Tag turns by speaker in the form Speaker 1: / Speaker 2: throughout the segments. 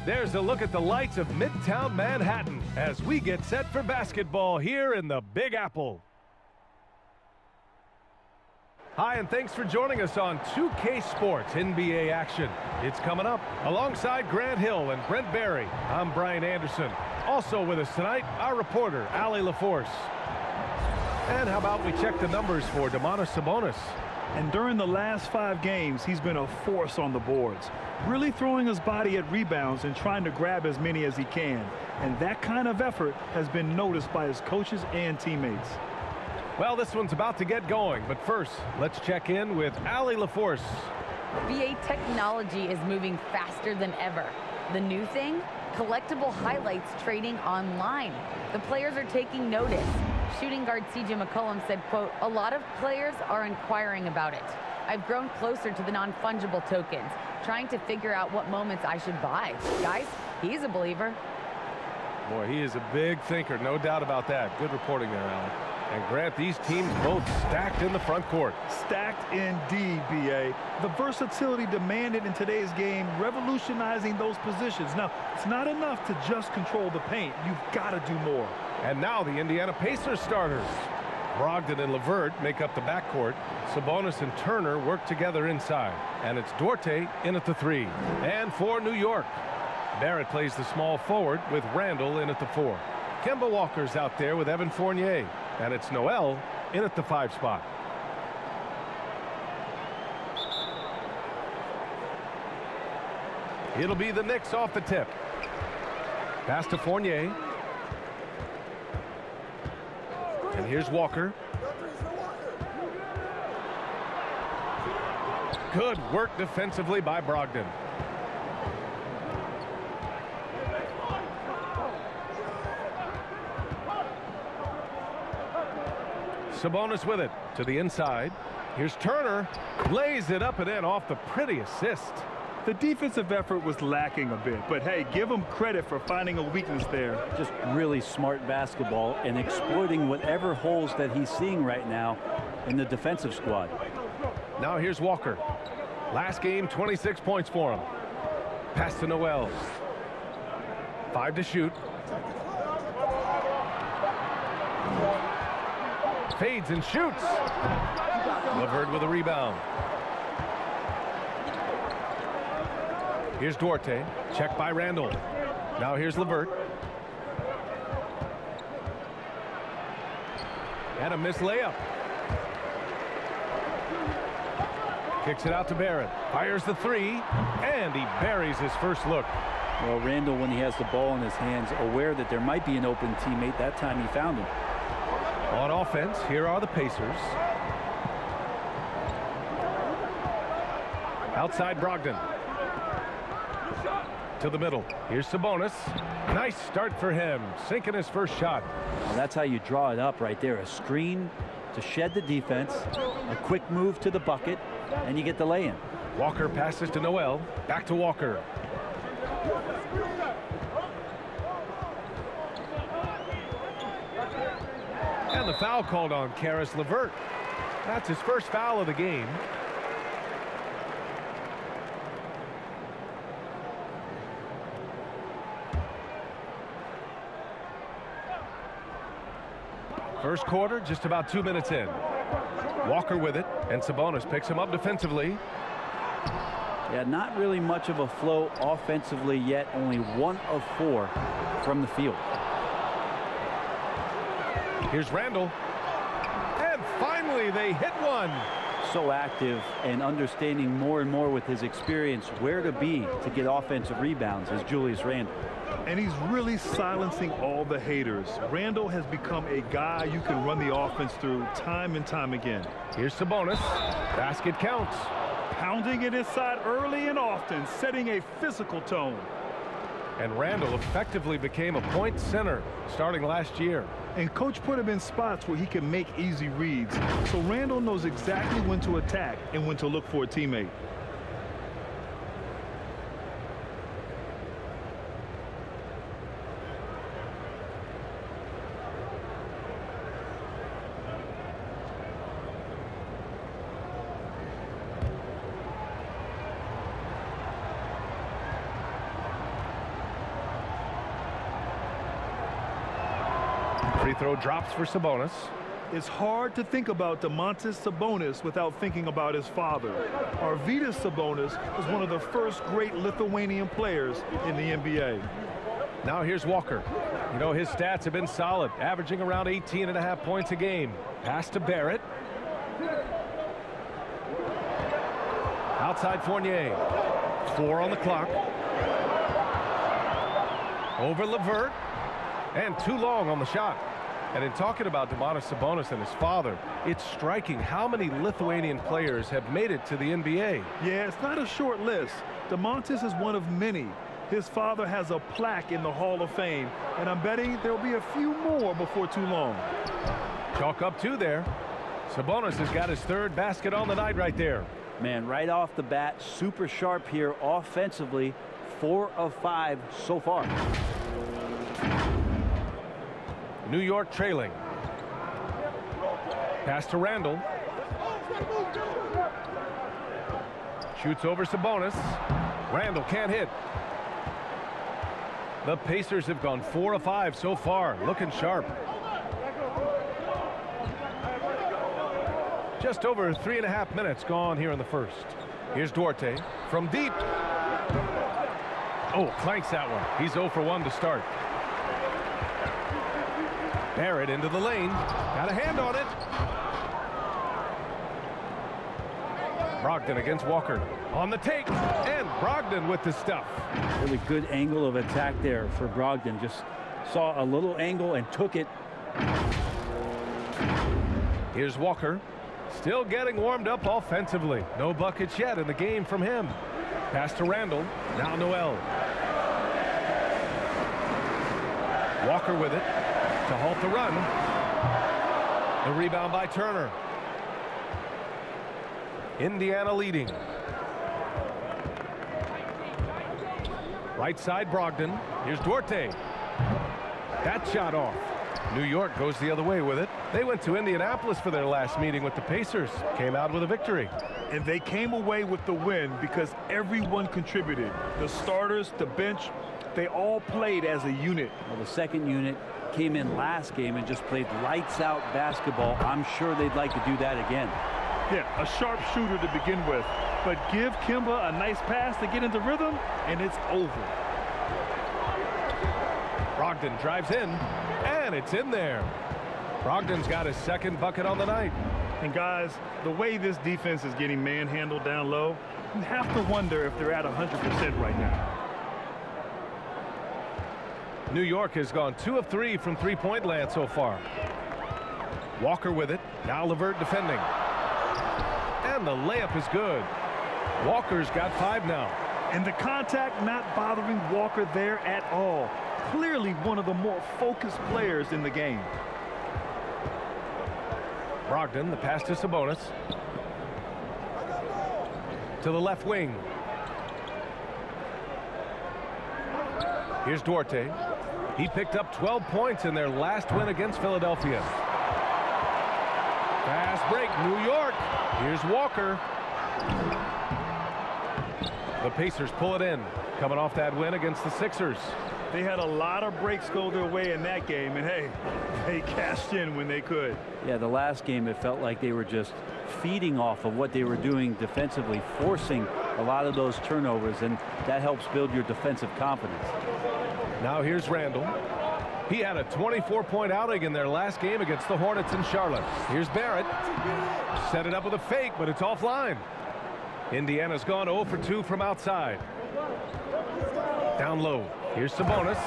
Speaker 1: There's a look at the lights of Midtown Manhattan as we get set for basketball here in the Big Apple. Hi, and thanks for joining us on 2K Sports NBA action. It's coming up alongside Grant Hill and Brent Barry. I'm Brian Anderson. Also with us tonight, our reporter, Allie LaForce. And how about we check the numbers for Domantas Sabonis?
Speaker 2: And during the last 5 games, he's been a force on the boards, really throwing his body at rebounds and trying to grab as many as he can. And that kind of effort has been noticed by his coaches and teammates.
Speaker 1: Well, this one's about to get going, but first, let's check in with Allie LaForce.
Speaker 3: VA technology is moving faster than ever. The new thing? Collectible highlights trading online. The players are taking notice. Shooting guard CJ McCollum said, quote, "A lot of players are inquiring about it. I've grown closer to the non-fungible tokens, trying to figure out what moments I should buy." Guys, he's a believer.
Speaker 1: Boy, he is a big thinker, no doubt about that. Good reporting there, Allie. And Grant, these teams both stacked in the front court.
Speaker 2: Stacked indeed, B.A. The versatility demanded in today's game, revolutionizing those positions. Now, it's not enough to just control the paint. You've got to do more.
Speaker 1: And now the Indiana Pacers starters. Brogdon and LeVert make up the backcourt. Sabonis and Turner work together inside. And it's Duarte in at the 3. And for New York, Barrett plays the small forward with Randall in at the 4. Kemba Walker's out there with Evan Fournier. And it's Noel in at the 5 spot. It'll be the Knicks off the tip. Pass to Fournier. And here's Walker. Good work defensively by Brogdon. Sabonis with it to the inside. Here's Turner. Lays it up and in off the pretty assist.
Speaker 2: The defensive effort was lacking a bit, but hey, give him credit for finding a weakness there.
Speaker 4: Just really smart basketball and exploiting whatever holes that he's seeing right now in the defensive squad.
Speaker 1: Now here's Walker. Last game, 26 points for him. Pass to Noel. 5 to shoot. Fades and shoots. LeVert with a rebound. Here's Duarte. Checked by Randall. Now here's LeVert. And a missed layup. Kicks it out to Barrett. Fires the 3. And he buries his first look.
Speaker 4: Well, Randall, when he has the ball in his hands, aware that there might be an open teammate, that time he found him.
Speaker 1: On offense, here are the Pacers. Outside Brogdon. To the middle. Here's Sabonis. Nice start for him. Sinking his first shot.
Speaker 4: Well, that's how you draw it up right there. A screen to shed the defense. A quick move to the bucket. And you get the lay-in.
Speaker 1: Walker passes to Noel. Back to Walker. And the foul called on Karis LeVert. That's his first foul of the game. First quarter, just about 2 minutes in. Walker with it, and Sabonis picks him up defensively.
Speaker 4: Yeah, not really much of a flow offensively yet. Only 1 of 4 from the field.
Speaker 1: Here's Randall. And finally, they hit one.
Speaker 4: So active and understanding more and more with his experience where to be to get offensive rebounds is Julius Randle.
Speaker 2: And he's really silencing all the haters. Randall has become a guy you can run the offense through time and time again.
Speaker 1: Here's Sabonis. Basket counts.
Speaker 2: Pounding it inside early and often, setting a physical tone.
Speaker 1: And Randall effectively became a point center starting last year.
Speaker 2: And coach put him in spots where he can make easy reads. So Randall knows exactly when to attack and when to look for a teammate.
Speaker 1: Free throw drops for Sabonis.
Speaker 2: It's hard to think about Domantas Sabonis without thinking about his father. Arvydas Sabonis was one of the first great Lithuanian players in the NBA.
Speaker 1: Now here's Walker. You know, his stats have been solid, averaging around 18.5 points a game. Pass to Barrett. Outside Fournier. 4 on the clock. Over LeVert. And too long on the shot. And in talking about Domantas Sabonis and his father, it's striking how many Lithuanian players have made it to the NBA.
Speaker 2: Yeah, it's not a short list. Domantas is one of many. His father has a plaque in the Hall of Fame, and I'm betting there'll be a few more before too long.
Speaker 1: Chalk up 2 there. Sabonis has got his 3rd basket on the night right there.
Speaker 4: Man, right off the bat, super sharp here offensively. 4 of 5 so far.
Speaker 1: New York trailing. Pass to Randall. Shoots over Sabonis. Randall can't hit. The Pacers have gone 4 of 5 so far, looking sharp. Just over 3.5 minutes gone here in the first. Here's Duarte from deep. Oh, clanks that one. He's 0 for 1 to start. Barrett into the lane. Got a hand on it. Brogdon against Walker. On the take. And Brogdon with the stuff.
Speaker 4: Really good angle of attack there for Brogdon. Just saw a little angle and took it.
Speaker 1: Here's Walker. Still getting warmed up offensively. No buckets yet in the game from him. Pass to Randall. Now Noel. Walker with it to halt the run. The rebound by Turner. Indiana leading. Right side Brogdon. Here's Duarte. That shot off. New York goes the other way with it. They went to Indianapolis for their last meeting with the Pacers. Came out with a victory.
Speaker 2: And they came away with the win because everyone contributed. The starters, the bench, they all played as a unit.
Speaker 4: Well, the second unit came in last game and just played lights out basketball. I'm sure they'd like to do that again.
Speaker 2: Yeah, a sharp shooter to begin with. But give Kemba a nice pass to get into rhythm, and it's over.
Speaker 1: Brogdon drives in, and it's in there. Brogdon's got his 2nd bucket on the night.
Speaker 2: And guys, the way this defense is getting manhandled down low, you have to wonder if they're at 100% right now.
Speaker 1: New York has gone 2 of 3 from three-point land so far. Walker with it. Now LeVert defending. And the layup is good. Walker's got 5 now.
Speaker 2: And the contact not bothering Walker there at all. Clearly one of the more focused players in the game.
Speaker 1: Brogdon, the pass to Sabonis. To the left wing. Here's Duarte. He picked up 12 points in their last win against Philadelphia. Fast break, New York. Here's Walker. The Pacers pull it in, coming off that win against the Sixers.
Speaker 2: They had a lot of breaks go their way in that game, and hey, they cashed in when they could.
Speaker 4: Yeah, the last game it felt like they were just feeding off of what they were doing defensively, forcing a lot of those turnovers, and that helps build your defensive confidence.
Speaker 1: Now here's Randall. He had a 24-point outing in their last game against the Hornets in Charlotte. Here's Barrett. Set it up with a fake, but it's offline. Indiana's gone 0 for 2 from outside. Down low. Here's Sabonis.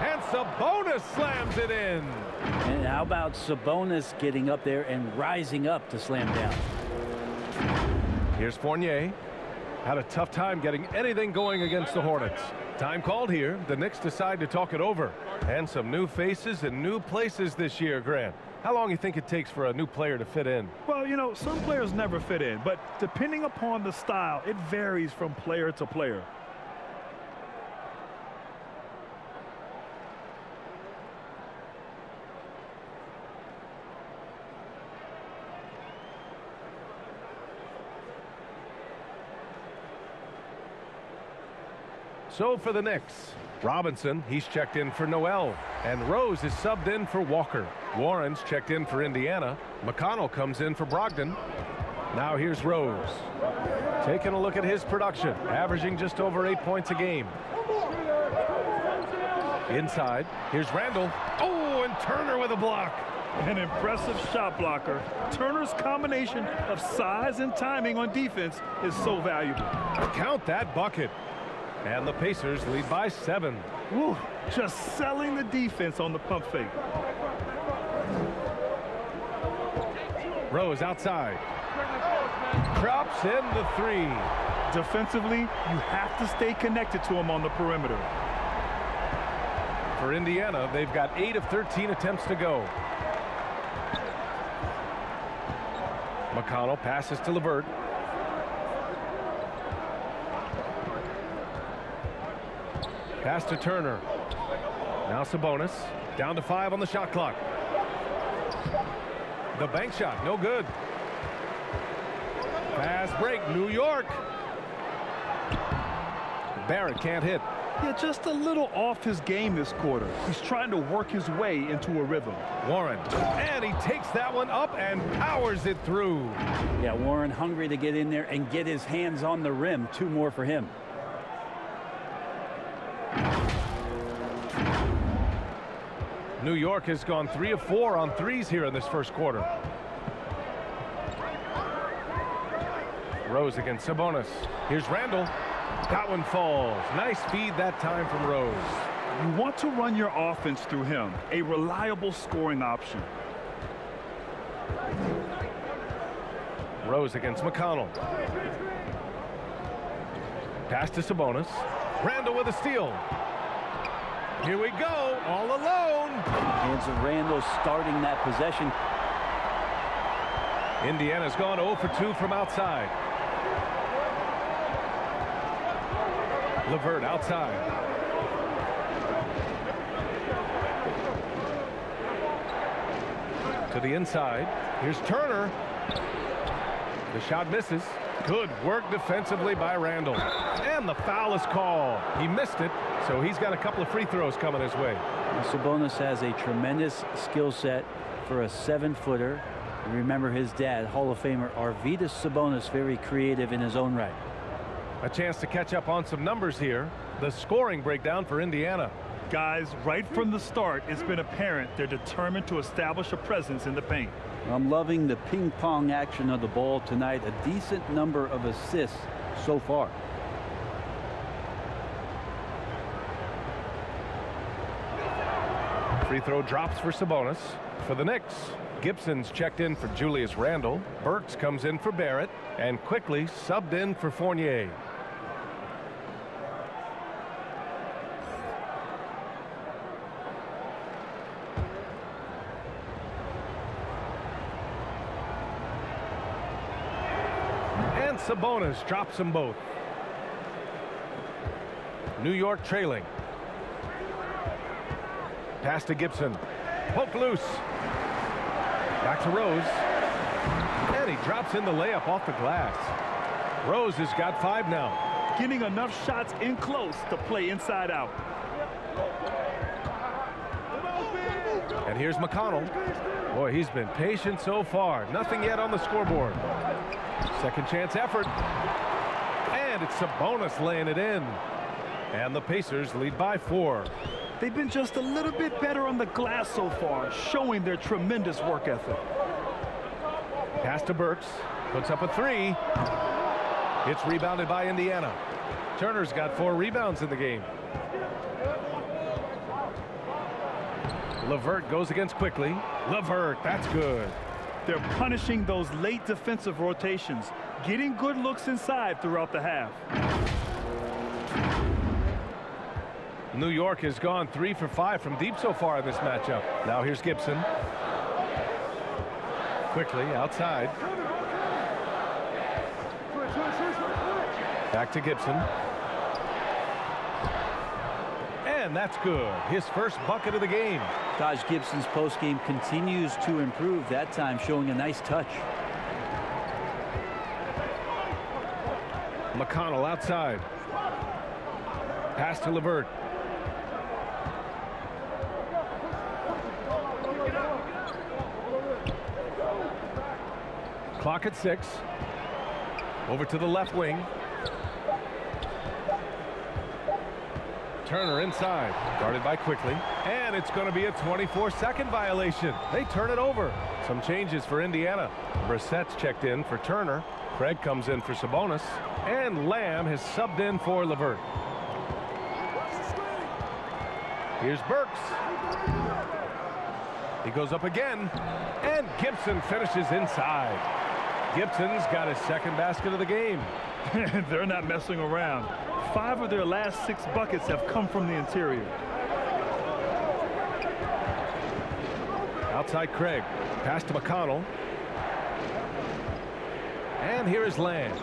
Speaker 1: And Sabonis slams it in.
Speaker 4: And how about Sabonis getting up there and rising up to slam down?
Speaker 1: Here's Fournier. Had a tough time getting anything going against the Hornets. Time called here. The Knicks decide to talk it over. And some new faces and new places this year, Grant. How long do you think it takes for a new player to fit in?
Speaker 2: Well, you know, some players never fit in, but depending upon the style, it varies from player to player.
Speaker 1: So for the Knicks, Robinson, he's checked in for Noel, and Rose is subbed in for Walker. Warren's checked in for Indiana. McConnell comes in for Brogdon. Now here's Rose. Taking a look at his production, averaging just over 8 points a game. Inside, here's Randall. Oh, and Turner with a block.
Speaker 2: An impressive shot blocker. Turner's combination of size and timing on defense is so valuable.
Speaker 1: Count that bucket. And the Pacers lead by 7.
Speaker 2: Woo, just selling the defense on the pump fake.
Speaker 1: Rose outside. Drops in the 3.
Speaker 2: Defensively, you have to stay connected to him on the perimeter.
Speaker 1: For Indiana, they've got 8 of 13 attempts to go. McConnell passes to LeVert. Pass to Turner. Now Sabonis. Down to 5 on the shot clock. The bank shot, no good. Fast break, New York. Barrett can't hit.
Speaker 2: Yeah, just a little off his game this quarter. He's trying to work his way into a rhythm.
Speaker 1: Warren, and he takes that one up and powers it through.
Speaker 4: Yeah, Warren hungry to get in there and get his hands on the rim. 2 more for him.
Speaker 1: New York has gone 3 of 4 on threes here in this first quarter. Rose against Sabonis. Here's Randall. That one falls. Nice feed that time from Rose.
Speaker 2: You want to run your offense through him, a reliable scoring option.
Speaker 1: Rose against McConnell. Pass to Sabonis. Randall with a steal. Here we go, all alone.
Speaker 4: Hands of Randall starting that possession.
Speaker 1: Indiana's gone 0 for 2 from outside. LeVert outside. To the inside. Here's Turner. The shot misses. Good work defensively by Randall. And the foul is called. He missed it, so he's got a couple of free throws coming his way.
Speaker 4: Sabonis has a tremendous skill set for a 7-footer. Remember his dad, Hall of Famer Arvydas Sabonis, very creative in his own right.
Speaker 1: A chance to catch up on some numbers here. The scoring breakdown for Indiana.
Speaker 2: Guys, right from the start, it's been apparent they're determined to establish a presence in the paint.
Speaker 4: I'm loving the ping-pong action of the ball tonight. A decent number of assists so far.
Speaker 1: Free throw drops for Sabonis. For the Knicks, Gibson's checked in for Julius Randle. Burks comes in for Barrett. And quickly subbed in for Fournier. And Sabonis drops them both. New York trailing. Pass to Gibson. Poke loose. Back to Rose. And he drops in the layup off the glass. Rose has got 5 now.
Speaker 2: Getting enough shots in close to play inside out.
Speaker 1: And here's McConnell. Boy, he's been patient so far. Nothing yet on the scoreboard. Second chance effort. And it's Sabonis laying it in. And the Pacers lead by 4.
Speaker 2: They've been just a little bit better on the glass so far, showing their tremendous work ethic.
Speaker 1: Pass to Burks. Puts up a 3. It's rebounded by Indiana. Turner's got 4 rebounds in the game. LeVert goes against quickly. LeVert, that's good.
Speaker 2: They're punishing those late defensive rotations, getting good looks inside throughout the half.
Speaker 1: New York has gone 3 for 5 from deep so far in this matchup. Now here's Gibson. Quickly outside. Back to Gibson. And that's good. His first bucket of the game.
Speaker 4: Taj Gibson's postgame continues to improve, that time showing a nice touch.
Speaker 1: McConnell outside. Pass to LeVert. Clock at 6. Over to the left wing. Turner inside, guarded by Quickly, and it's going to be a 24-second violation. They turn it over. Some changes for Indiana. Brissett's checked in for Turner. Craig comes in for Sabonis, and Lamb has subbed in for LeVert. Here's Burks. He goes up again, and Gibson finishes inside. Gibson's got his second basket of the game.
Speaker 2: They're not messing around. 5 of their last 6 buckets have come from the interior.
Speaker 1: Outside Craig. Pass to McConnell. And here is Lamb.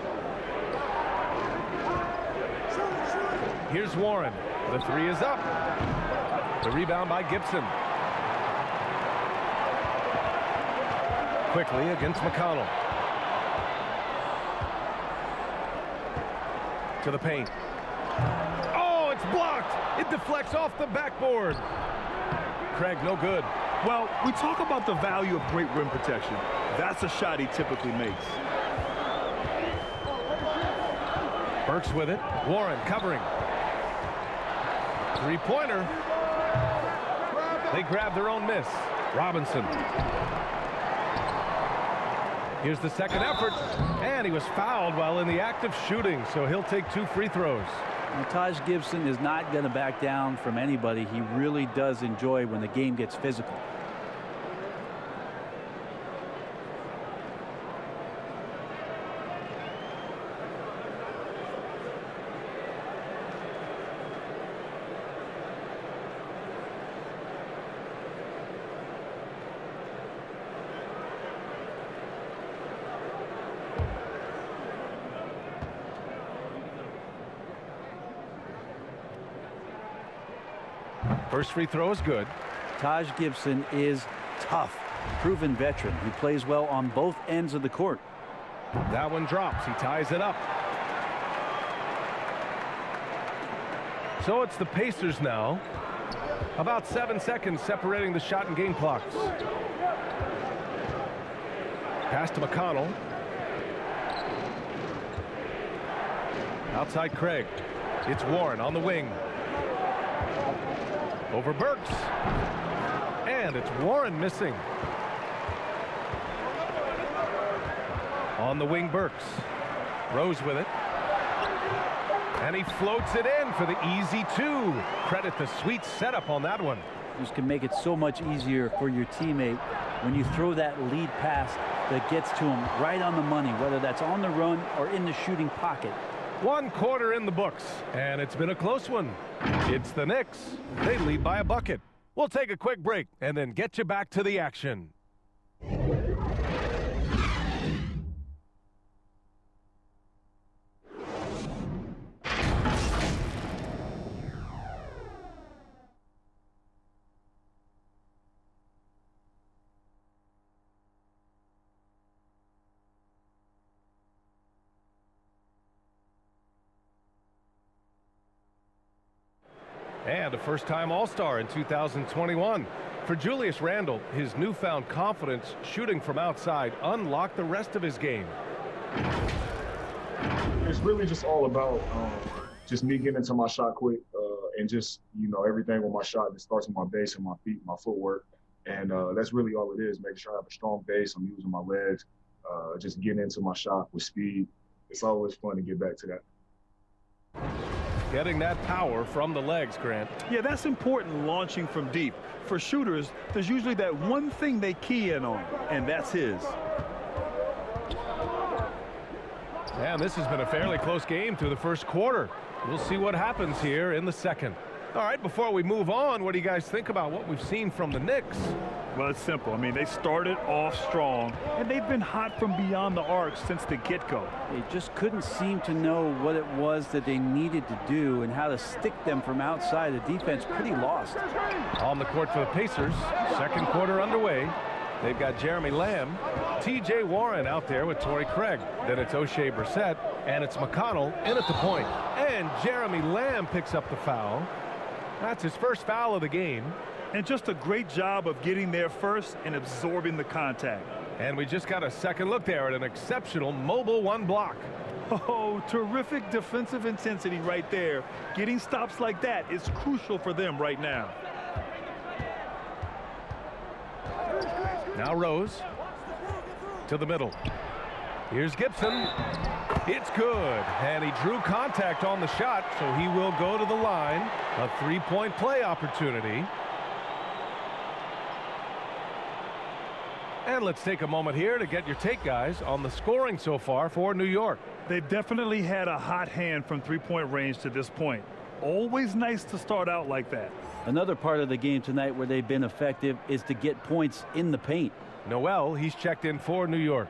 Speaker 1: Here's Warren. The 3 is up. The rebound by Gibson. Quickly against McConnell. To the paint. Oh, it's blocked. It deflects off the backboard. Craig, no good.
Speaker 2: Well, we talk about the value of great rim protection. That's a shot he typically makes.
Speaker 1: Burks with it. Warren covering. Three-pointer. They grab their own miss. Robinson. Here's the second effort, and he was fouled while in the act of shooting, so he'll take 2 free throws.
Speaker 4: And Taj Gibson is not going to back down from anybody. He really does enjoy when the game gets physical.
Speaker 1: First free throw is good.
Speaker 4: Taj Gibson is tough, proven veteran who plays well on both ends of the court.
Speaker 1: That one drops. He ties it up. So it's the Pacers now. About 7 seconds separating the shot and game clocks. Pass to McConnell. Outside Craig. It's Warren on the wing. Over Burks. And it's Warren missing. On the wing, Burks. Rose with it. And he floats it in for the easy 2. Credit the sweet setup on that one.
Speaker 4: This can make it so much easier for your teammate when you throw that lead pass that gets to him right on the money, whether that's on the run or in the shooting pocket.
Speaker 1: 1 quarter in the books, and it's been a close one. It's the Knicks. They lead by a bucket. We'll take a quick break and then get you back to the action. And a first-time All-Star in 2021. For Julius Randle, his newfound confidence shooting from outside unlocked the rest of his game.
Speaker 5: It's really just all about just me getting into my shot quick and just, everything with my shot. It starts with my base and my feet, my footwork. And that's really all it is, making sure I have a strong base. I'm using my legs, just getting into my shot with speed. It's always fun to get back to that.
Speaker 1: Getting that power from the legs, Grant.
Speaker 2: Yeah, that's important launching from deep. For shooters, there's usually that one thing they key in on, and that's his.
Speaker 1: And this has been a fairly close game through the first quarter. We'll see what happens here in the second. All right, before we move on, what do you guys think about what we've seen from the Knicks?
Speaker 2: Well, it's simple. I mean, they started off strong, and they've been hot from beyond the arc since the get-go.
Speaker 4: They just couldn't seem to know what it was that they needed to do and how to stick them from outside. The defense pretty lost.
Speaker 1: On the court for the Pacers, second quarter underway. They've got Jeremy Lamb, T.J. Warren out there with Torrey Craig. Then it's O'Shea Brissett, and it's McConnell in at the point. And Jeremy Lamb picks up the foul. That's his first foul of the game.
Speaker 2: And just a great job of getting there first and absorbing the contact.
Speaker 1: And we just got a second look there at an exceptional mobile one block.
Speaker 2: Oh, terrific defensive intensity right there. Getting stops like that is crucial for them right now.
Speaker 1: Now Rose to the middle. Here's Gibson. It's good. And he drew contact on the shot, so he will go to the line. A three-point play opportunity. And let's take a moment here to get your take, guys, on the scoring so far for New York.
Speaker 2: They've definitely had a hot hand from three-point range to this point. Always nice to start out like that.
Speaker 4: Another part of the game tonight where they've been effective is to get points in the paint.
Speaker 1: Noel, he's checked in for New York.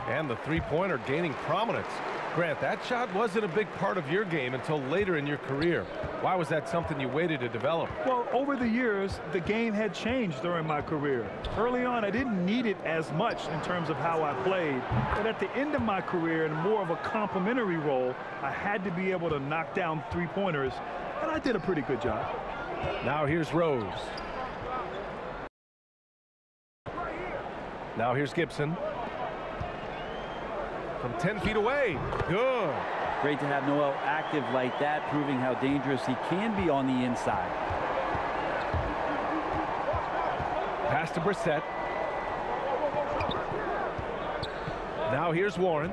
Speaker 1: And the three-pointer gaining prominence. Grant, that shot wasn't a big part of your game until later in your career. Why was that something you waited to develop?
Speaker 2: Well, over the years, the game had changed during my career. Early on, I didn't need it as much in terms of how I played. But at the end of my career, in more of a complementary role, I had to be able to knock down three-pointers, and I did a pretty good job.
Speaker 1: Now here's Rose. Now here's Gibson. From 10 feet away. Good.
Speaker 4: Great to have Noel active like that, proving how dangerous he can be on the inside.
Speaker 1: Pass to Brissett. Now here's Warren.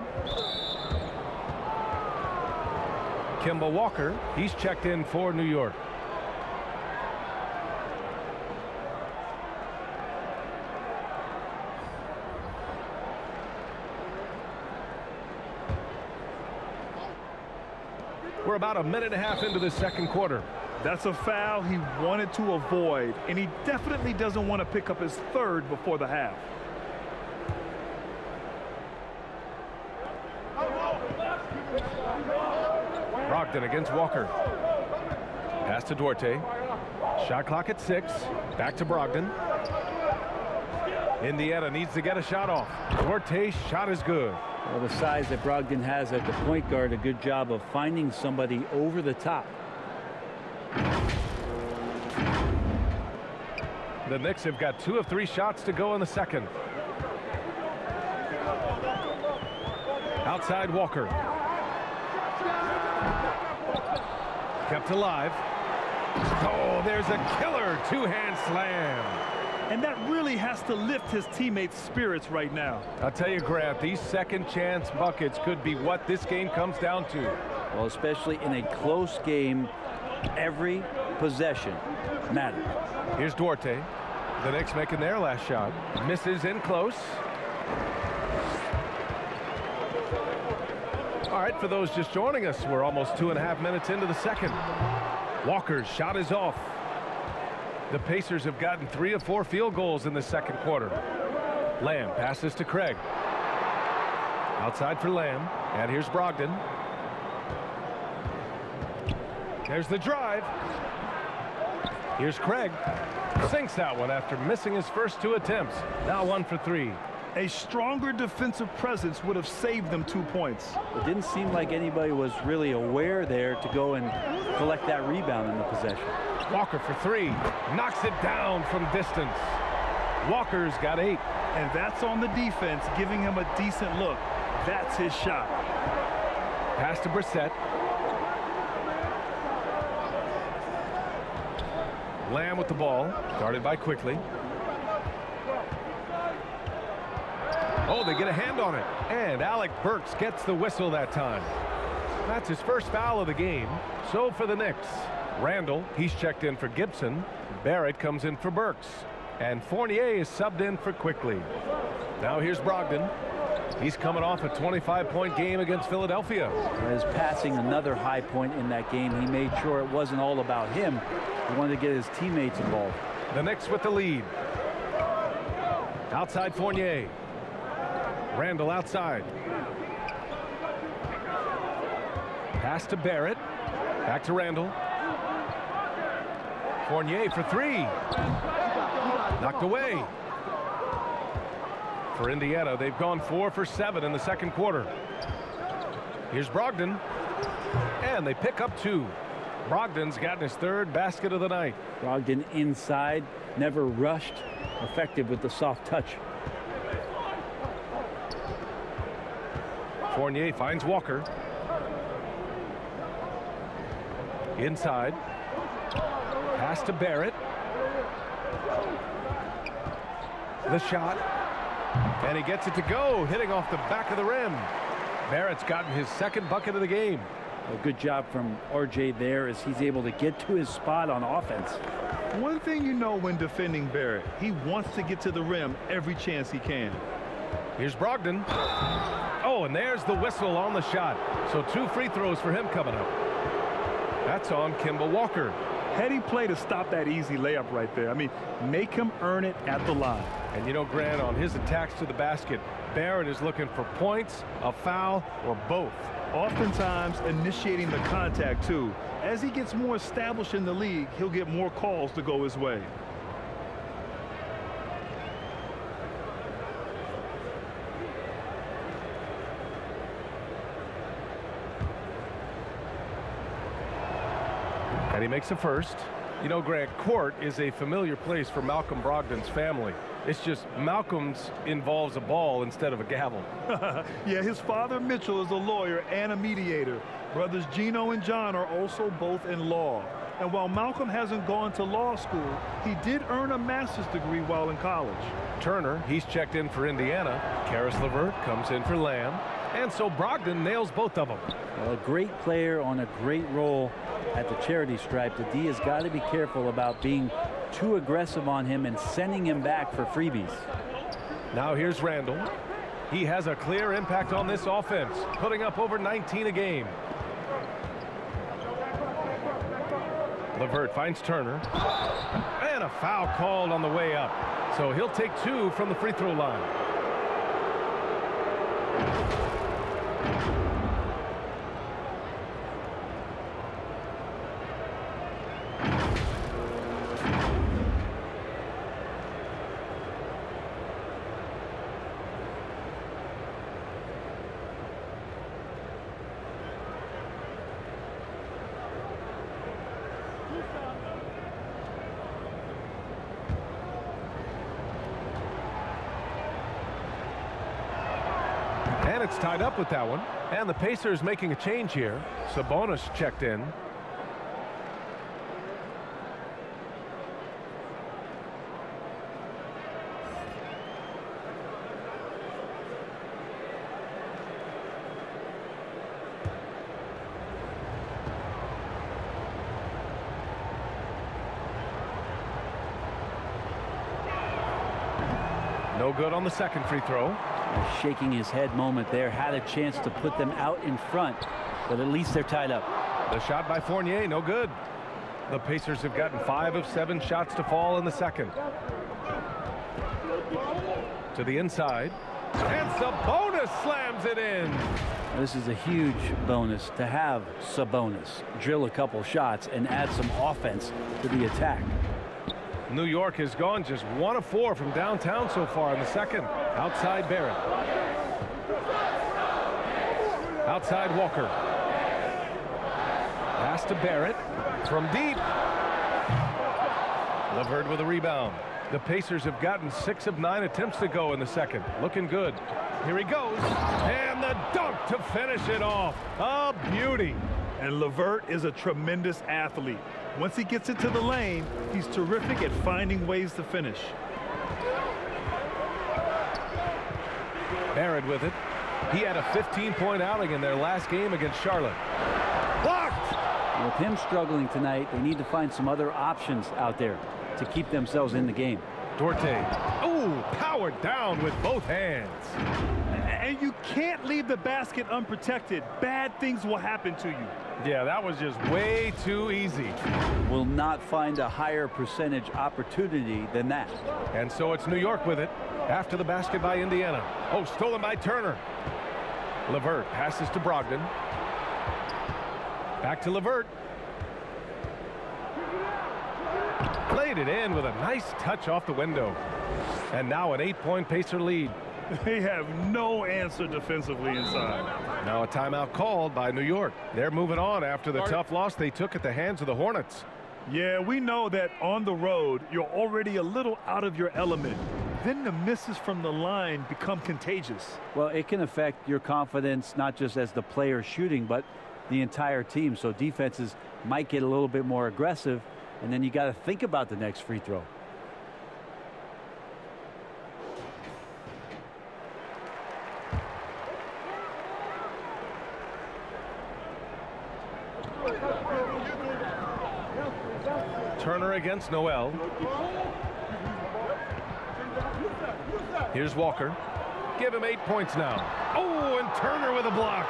Speaker 1: Kemba Walker, he's checked in for New York. We're about a minute and a half into the second quarter.
Speaker 2: That's a foul he wanted to avoid, and he definitely doesn't want to pick up his third before the half.
Speaker 1: Brogdon against Walker. Pass to Duarte. Shot clock at 6. Back to Brogdon. Indiana needs to get a shot off. Duarte's shot is good.
Speaker 4: Well, the size that Brogdon has at the point guard, a good job of finding somebody over the top.
Speaker 1: The Knicks have got 2 of 3 shots to go in the second. Outside Walker. Kept alive. Oh, there's a killer two-hand slam.
Speaker 2: And that really has to lift his teammates' spirits right now.
Speaker 1: I'll tell you, Grant, these second chance buckets could be what this game comes down to.
Speaker 4: Well, especially in a close game, every possession matters.
Speaker 1: Here's Duarte. The Knicks making their last shot. Misses in close. All right, for those just joining us, we're almost 2.5 minutes into the second. Walker's shot is off. The Pacers have gotten 3 of 4 field goals in the second quarter. Lamb passes to Craig. Outside for Lamb. And here's Brogdon. There's the drive. Here's Craig. Sinks that one after missing his first 2 attempts. Now 1 for 3.
Speaker 2: A stronger defensive presence would have saved them 2 points.
Speaker 4: It didn't seem like anybody was really aware there to go and collect that rebound in the possession.
Speaker 1: Walker for 3. Knocks it down from distance. Walker's got 8.
Speaker 2: And that's on the defense, giving him a decent look. That's his shot.
Speaker 1: Pass to Brissett. Lamb with the ball. Guarded by Quickly. Oh, they get a hand on it. And Alec Burks gets the whistle that time. That's his first foul of the game. So for the Knicks, Randall, he's checked in for Gibson. Barrett comes in for Burks. And Fournier is subbed in for Quickly. Now here's Brogdon. He's coming off a 25-point game against Philadelphia.
Speaker 4: His passing, another high point in that game. He made sure it wasn't all about him. He wanted to get his teammates involved.
Speaker 1: The Knicks with the lead. Outside Fournier. Randall outside. Pass to Barrett. Back to Randall. Fournier for 3. Knocked away. For Indiana, they've gone 4 for 7 in the second quarter. Here's Brogdon. And they pick up 2. Brogdon's gotten his 3rd basket of the night.
Speaker 4: Brogdon inside, never rushed, effective with the soft touch.
Speaker 1: Fournier finds Walker. Inside. Pass to Barrett. The shot. And he gets it to go, hitting off the back of the rim. Barrett's gotten his 2nd bucket of the game.
Speaker 4: A good job from RJ there as he's able to get to his spot on offense.
Speaker 2: One thing you know when defending Barrett, he wants to get to the rim every chance he can.
Speaker 1: Here's Brogdon. Oh, and there's the whistle on the shot. So 2 free throws for him coming up. That's on Kemba Walker.
Speaker 2: Heady play to stop that easy layup right there. I mean, make him earn it at the line.
Speaker 1: And you know, Grant, on his attacks to the basket, Barrett is looking for points, a foul, or both.
Speaker 2: Oftentimes initiating the contact too. As he gets more established in the league, he'll get more calls to go his way.
Speaker 1: And he makes the first. You know, Grant, court is a familiar place for Malcolm Brogdon's family. It's just Malcolm's involves a ball instead of a gavel.
Speaker 2: Yeah, his father Mitchell is a lawyer and a mediator. Brothers Gino and John are also both in law. And while Malcolm hasn't gone to law school, he did earn a master's degree while in college.
Speaker 1: Turner, he's checked in for Indiana. Karis LeVert comes in for Lamb. And so Brogdon nails both of them.
Speaker 4: Well, a great player on a great role at the charity stripe. The D has got to be careful about being too aggressive on him and sending him back for freebies.
Speaker 1: Now here's Randall. He has a clear impact on this offense, putting up over 19 a game. LeVert finds Turner. And a foul called on the way up. So he'll take 2 from the free throw line. And it's tied up with that one. And the Pacers making a change here. Sabonis checked in. No good on the second free throw.
Speaker 4: Shaking his head moment there, had a chance to put them out in front, but at least they're tied up.
Speaker 1: The shot by Fournier, no good. The Pacers have gotten 5 of 7 shots to fall in the second. To the inside, and Sabonis slams it in.
Speaker 4: This is a huge bonus to have Sabonis drill a couple shots and add some offense to the attack.
Speaker 1: New York has gone just 1 of 4 from downtown so far in the second. Outside Barrett. Outside Walker. Pass to Barrett from deep. LeVert with a rebound. The Pacers have gotten 6 of 9 attempts to go in the second. Looking good. Here he goes. And the dunk to finish it off. A beauty.
Speaker 2: And LeVert is a tremendous athlete. Once he gets into the lane, he's terrific at finding ways to finish.
Speaker 1: Barrett with it. He had a 15-point outing in their last game against Charlotte. Blocked!
Speaker 4: With him struggling tonight, they need to find some other options out there to keep themselves in the game.
Speaker 1: Dorte. Ooh, powered down with both hands.
Speaker 2: And you can't leave the basket unprotected. Bad things will happen to you.
Speaker 1: Yeah, that was just way too easy.
Speaker 4: Will not find a higher percentage opportunity than that.
Speaker 1: And so it's New York with it after the basket by Indiana. Oh, stolen by Turner. LeVert passes to Brogdon. Back to LeVert. Laid it in with a nice touch off the window. And now an 8-point Pacer lead.
Speaker 2: They have no answer defensively inside.
Speaker 1: Now a timeout called by New York. They're moving on after the tough loss they took at the hands of the Hornets.
Speaker 2: Yeah, we know that on the road, you're already a little out of your element. Then the misses from the line become contagious.
Speaker 4: Well, it can affect your confidence, not just as the player shooting, but the entire team. So defenses might get a little bit more aggressive, and then you got to think about the next free throw.
Speaker 1: Turner against Noel. Here's Walker. Give him 8 points now. Oh, and Turner with a block.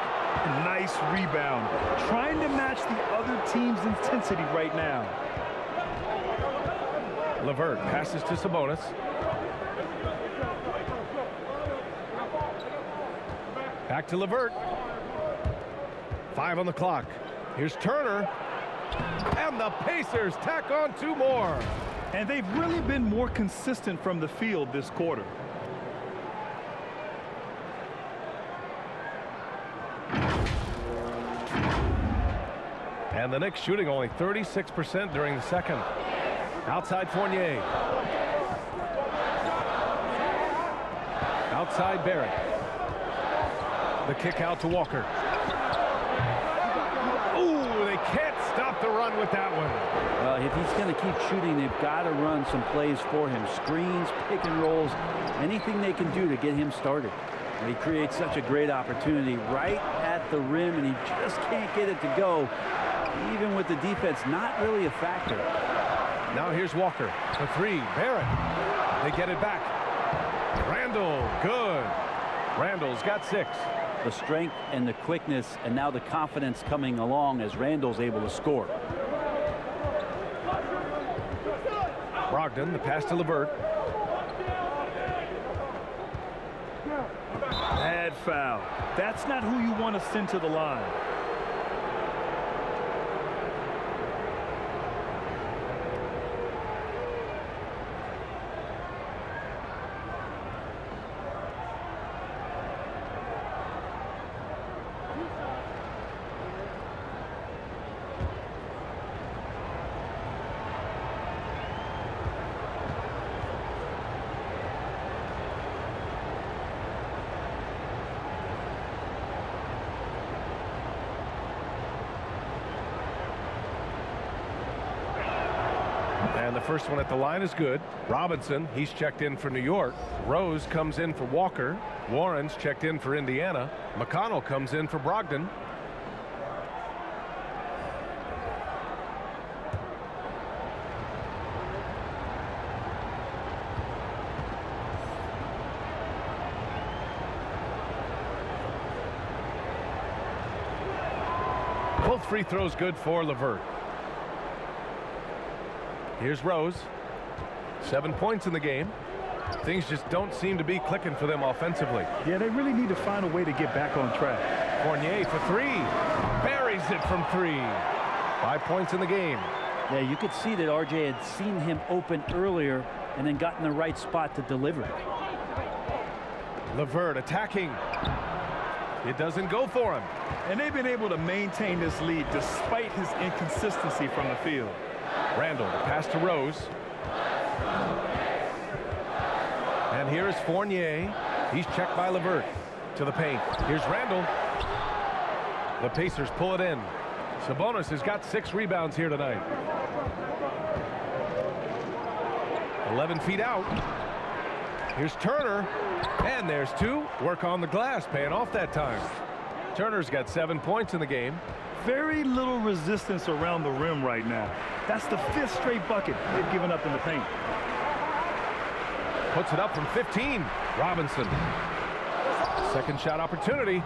Speaker 2: Nice rebound. Trying to match the other team's intensity right now.
Speaker 1: LeVert passes to Sabonis. Back to LeVert. 5 on the clock. Here's Turner. And the Pacers tack on 2 more.
Speaker 2: And they've really been more consistent from the field this quarter.
Speaker 1: And the Knicks shooting only 36% during the second. Outside Fournier. Outside Barrett. The kick out to Walker. Ooh, they can't stop the run with that one.
Speaker 4: If he's going to keep shooting, they've got to run some plays for him. Screens, pick and rolls, anything they can do to get him started. And he creates such a great opportunity right at the rim, and he just can't get it to go. Even with the defense not really a factor.
Speaker 1: Now here's Walker. The 3. Barrett. They get it back. Randall. Good. Randall's got 6.
Speaker 4: The strength and the quickness, and now the confidence coming along as Randall's able to score.
Speaker 1: Brogdon, the pass to LeVert.
Speaker 2: Bad foul. That's not who you want to send to the line.
Speaker 1: And the first one at the line is good. Robinson, he's checked in for New York. Rose comes in for Walker. Warren's checked in for Indiana. McConnell comes in for Brogdon. Both free throws good for LeVert. Here's Rose. 7 points in the game. Things just don't seem to be clicking for them offensively.
Speaker 2: Yeah, they really need to find a way to get back on track.
Speaker 1: Fournier for 3. Buries it from 3. 5 points in the game.
Speaker 4: Yeah, you could see that RJ had seen him open earlier and then got in the right spot to deliver.
Speaker 1: LeVert attacking. It doesn't go for him.
Speaker 2: And they've been able to maintain this lead despite his inconsistency from the field.
Speaker 1: Randall, the pass to Rose. And here is Fournier. He's checked by LeVert. To the paint. Here's Randall. The Pacers pull it in. Sabonis has got 6 rebounds here tonight. 11 feet out. Here's Turner. And there's 2. Work on the glass, paying off that time. Turner's got 7 points in the game.
Speaker 2: Very little resistance around the rim right now. That's the 5th straight bucket they've given up in the paint.
Speaker 1: Puts it up from 15. Robinson. Second shot opportunity.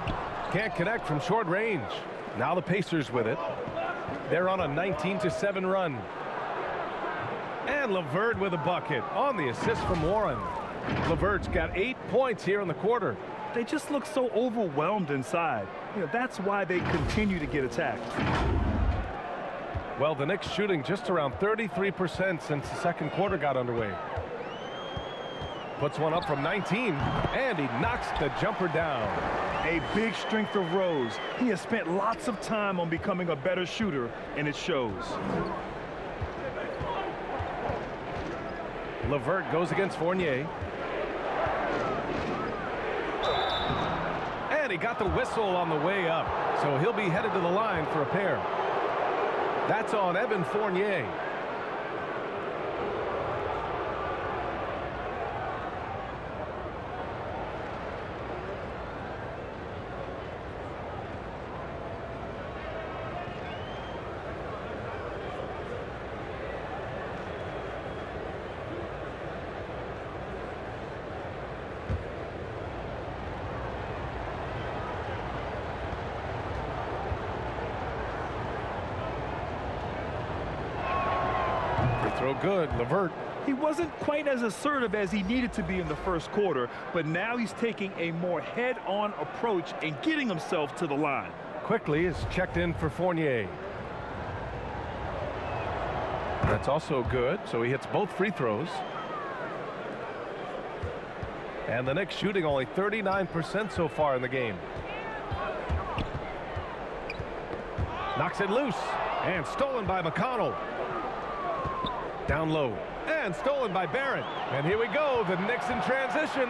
Speaker 1: Can't connect from short range. Now the Pacers with it. They're on a 19-7 run. And LeVert with a bucket on the assist from Warren. LeVert's got 8 points here in the quarter.
Speaker 2: They just look so overwhelmed inside. You know, that's why they continue to get attacked.
Speaker 1: Well, the Knicks shooting just around 33% since the second quarter got underway. Puts one up from 19, and he knocks the jumper down.
Speaker 2: A big strength of Rose. He has spent lots of time on becoming a better shooter, and it shows.
Speaker 1: LeVert goes against Fournier. And he got the whistle on the way up, so he'll be headed to the line for a pair. That's on Evan Fournier. Throw good, LeVert.
Speaker 2: He wasn't quite as assertive as he needed to be in the first quarter, but now he's taking a more head-on approach and getting himself to the line.
Speaker 1: Quickly is checked in for Fournier. That's also good, so he hits both free throws. And the Knicks shooting only 39% so far in the game. Knocks it loose, and stolen by McConnell. Down low, and stolen by Barrett. And here we go, the Knicks in transition.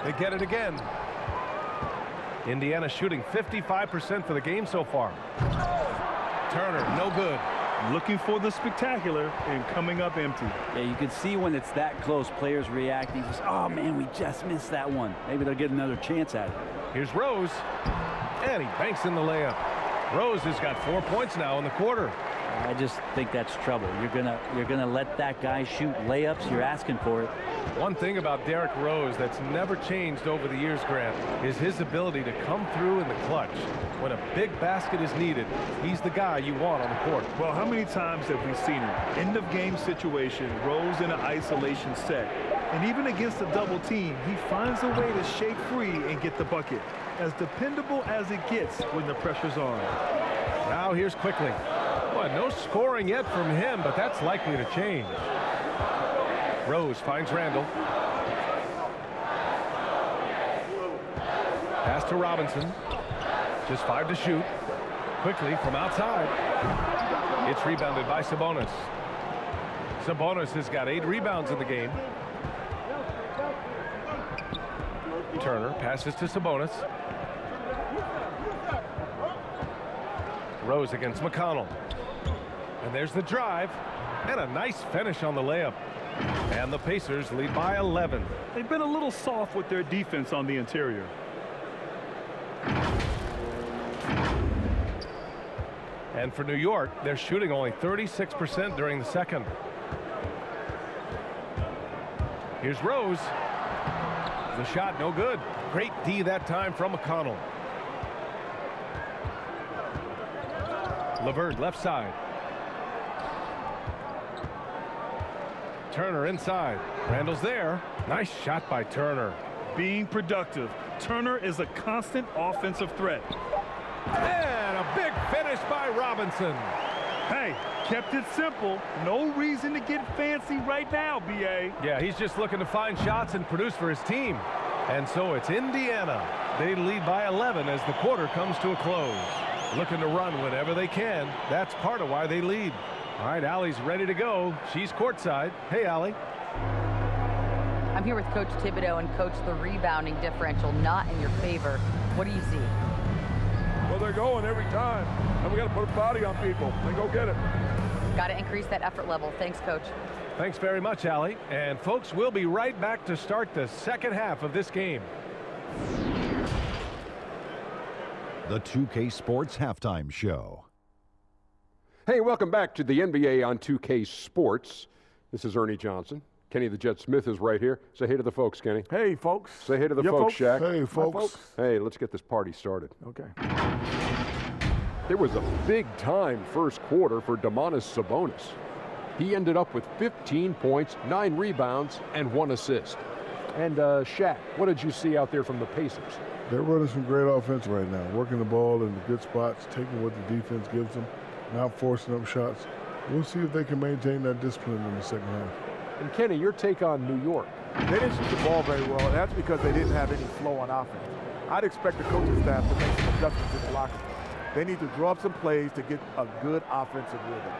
Speaker 1: They get it again. Indiana shooting 55% for the game so far. Turner, no good.
Speaker 2: Looking for the spectacular and coming up empty.
Speaker 4: Yeah, you can see when it's that close, players reacting. Just, oh, man, we just missed that one. Maybe they'll get another chance at it.
Speaker 1: Here's Rose, and he banks in the layup. Rose has got 4 points now in the quarter.
Speaker 4: I just think that's trouble. You're gonna let that guy shoot layups. You're asking for it.
Speaker 1: One thing about Derrick Rose that's never changed over the years, Grant, is his ability to come through in the clutch. When a big basket is needed, he's the guy you want on the court.
Speaker 2: Well, how many times have we seen it? End of game situation, Rose in an isolation set. And even against a double team, he finds a way to shake free and get the bucket. As dependable as it gets when the pressure's on.
Speaker 1: Now here's Quickly. Well, no scoring yet from him, but that's likely to change. Rose finds Randall. Pass to Robinson. Just 5 to shoot. Quickly from outside. It's rebounded by Sabonis. Sabonis has got 8 rebounds in the game. Turner passes to Sabonis. Rose against McConnell. And there's the drive. And a nice finish on the layup. And the Pacers lead by 11.
Speaker 2: They've been a little soft with their defense on the interior.
Speaker 1: And for New York, they're shooting only 36% during the second. Here's Rose. The shot no good. Great D that time from McConnell. LeVert left side. Turner inside. Randall's there. Nice shot by Turner.
Speaker 2: Being productive. Turner is a constant offensive threat.
Speaker 1: And a big finish by Robinson.
Speaker 2: Hey, kept it simple. No reason to get fancy right now, B.A.
Speaker 1: Yeah, he's just looking to find shots and produce for his team. And so it's Indiana. They lead by 11 as the quarter comes to a close. Looking to run whenever they can. That's part of why they lead. All right, Allie's ready to go. She's courtside. Hey, Allie.
Speaker 3: I'm here with Coach Thibodeau, and Coach, the rebounding differential not in your favor. What do you see?
Speaker 6: Well, they're going every time, and we got to put a body on people and go get it.
Speaker 3: Got to increase that effort level. Thanks, Coach.
Speaker 1: Thanks very much, Allie. And folks, we'll be right back to start the second half of this game.
Speaker 7: The 2K Sports Halftime Show.
Speaker 8: Hey, welcome back to the NBA on 2K Sports. This is Ernie Johnson. Kenny the Jet Smith is right here. Say hey to the folks, Kenny.
Speaker 6: Hey, folks.
Speaker 8: Say hey to the folks, Shaq.
Speaker 6: Hey, folks.
Speaker 8: Hey, let's get this party started.
Speaker 6: Okay.
Speaker 8: There was a big-time first quarter for Domantas Sabonis. He ended up with 15 points, 9 rebounds, and 1 assist. And, Shaq, what did you see out there from the Pacers?
Speaker 9: They're running some great offense right now, working the ball in the good spots, taking what the defense gives them, not forcing up shots. We'll see if they can maintain that discipline in the second half.
Speaker 8: And Kenny, your take on New York?
Speaker 6: They didn't shoot the ball very well, and that's because they didn't have any flow on offense. I'd expect the coaching staff to make some adjustments in the locker room. They need to draw up some plays to get a good offensive rhythm.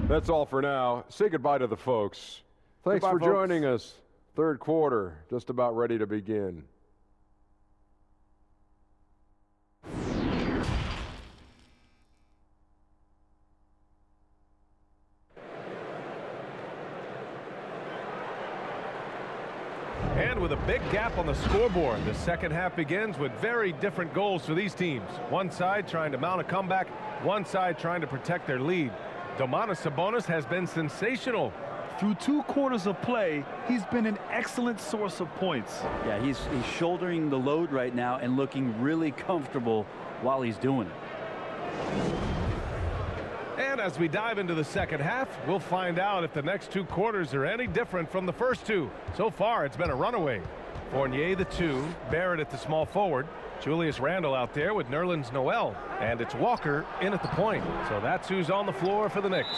Speaker 8: That's all for now. Say goodbye to the folks. Thanks for joining us. Third quarter, just about ready to begin.
Speaker 1: And with a big gap on the scoreboard, the second half begins with very different goals for these teams. One side trying to mount a comeback, one side trying to protect their lead. Domantas Sabonis has been sensational.
Speaker 2: Through 2 quarters of play, he's been an excellent source of points.
Speaker 4: Yeah, he's shouldering the load right now and looking really comfortable while he's doing it.
Speaker 1: And as we dive into the second half, we'll find out if the next 2 quarters are any different from the first 2. So far, it's been a runaway. Fournier the 2, Barrett at the small forward, Julius Randle out there with Nerlens Noel, and it's Walker in at the point. So that's who's on the floor for the Knicks.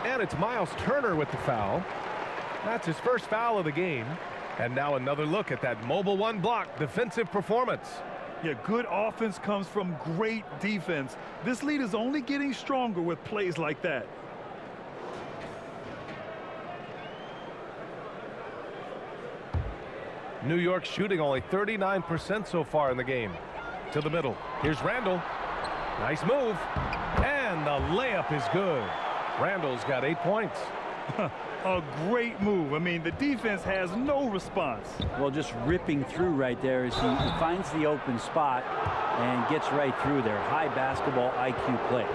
Speaker 1: And it's Miles Turner with the foul. That's his first foul of the game. And now another look at that mobile 1 block defensive performance.
Speaker 2: Yeah, good offense comes from great defense. This lead is only getting stronger with plays like that.
Speaker 1: New York shooting only 39% so far in the game. To the middle. Here's Randle. Nice move. And the layup is good. Randle's got 8 points.
Speaker 2: A great move. I mean, the defense has no response.
Speaker 4: Well, just ripping through right there as he finds the open spot and gets right through there. High basketball IQ play.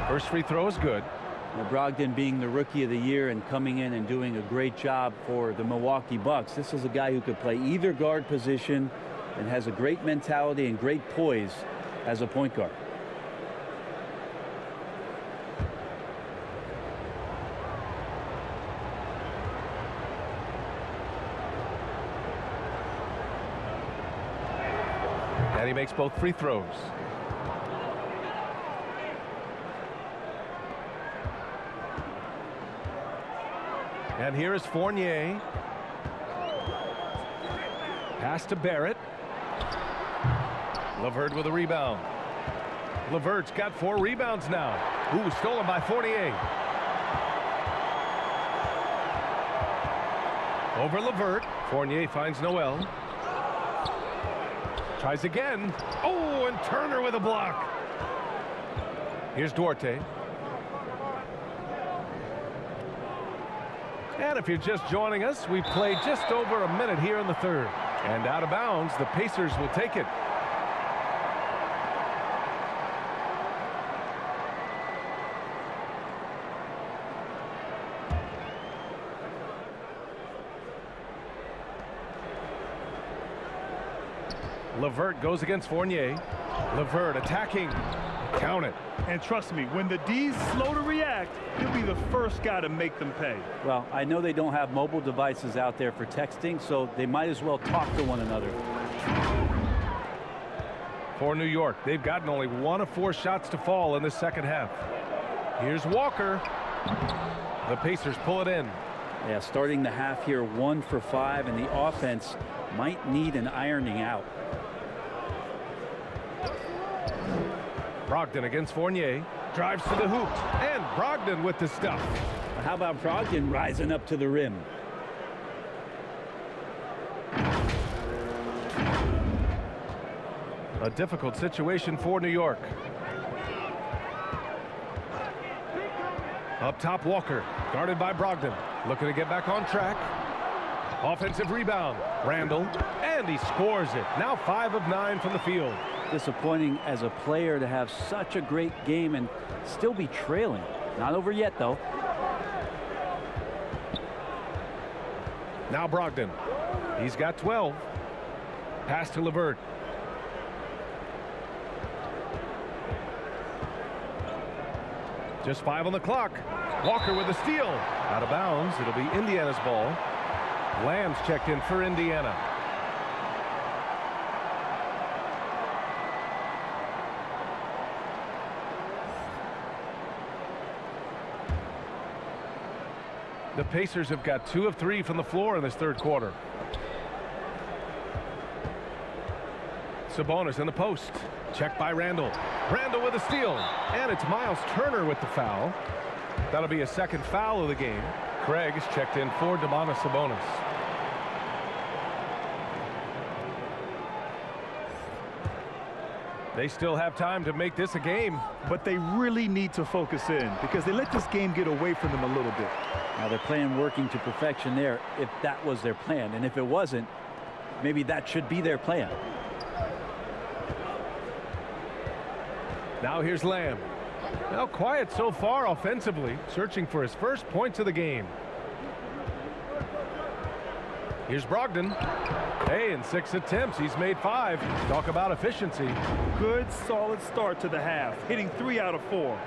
Speaker 1: First free throw is good.
Speaker 4: Brogdon being the rookie of the year and coming in and doing a great job for the Milwaukee Bucks. This is a guy who could play either guard position and has a great mentality and great poise as a point guard.
Speaker 1: And he makes both free throws. And here is Fournier. Pass to Barrett. LeVert with a rebound. LeVert's got 4 rebounds now. Ooh, stolen by Fournier. Over LeVert. Fournier finds Noel. Tries again. Oh, and Turner with a block. Here's Duarte. And if you're just joining us, we've played just over a minute here in the third. And out of bounds, the Pacers will take it. LeVert goes against Fournier. LeVert attacking. Count it.
Speaker 2: And trust me, when the D's slow to react, he'll be the first guy to make them pay.
Speaker 4: Well, I know they don't have mobile devices out there for texting, so they might as well talk to one another.
Speaker 1: For New York, they've gotten only 1 of 4 shots to fall in the second half. Here's Walker. The Pacers pull it in.
Speaker 4: Yeah, starting the half here 1 for 5, and the offense might need an ironing out.
Speaker 1: Brogdon against Fournier. Drives to the hoop. And Brogdon with the stuff.
Speaker 4: How about Brogdon rising up to the rim?
Speaker 1: A difficult situation for New York. Up top, Walker. Guarded by Brogdon. Looking to get back on track. Offensive rebound. Randle. And he scores it. Now 5 of 9 from the field.
Speaker 4: disappointing as a player to have such a great game and still be trailing. Not over yet, though.
Speaker 1: Now Brogdon. He's got 12. Pass to LeVert. Just 5 on the clock. Walker with a steal. Out of bounds. It'll be Indiana's ball. Lamb's checked in for Indiana. The Pacers have got 2 of 3 from the floor in this third quarter. Sabonis in the post. Checked by Randall. Randall with a steal. And it's Miles Turner with the foul. That'll be a second foul of the game. Craig is checked in for Domantas Sabonis. They still have time to make this a game.
Speaker 2: But they really need to focus in because they let this game get away from them a little bit.
Speaker 4: Now they're playing working to perfection there if that was their plan. And if it wasn't, maybe that should be their plan.
Speaker 1: Now here's Lamb. Now quiet so far offensively, searching for his first points of the game. Here's Brogdon. Hey, in 6 attempts, he's made 5. Talk about efficiency.
Speaker 2: Good, solid start to the half, hitting 3 out of 4.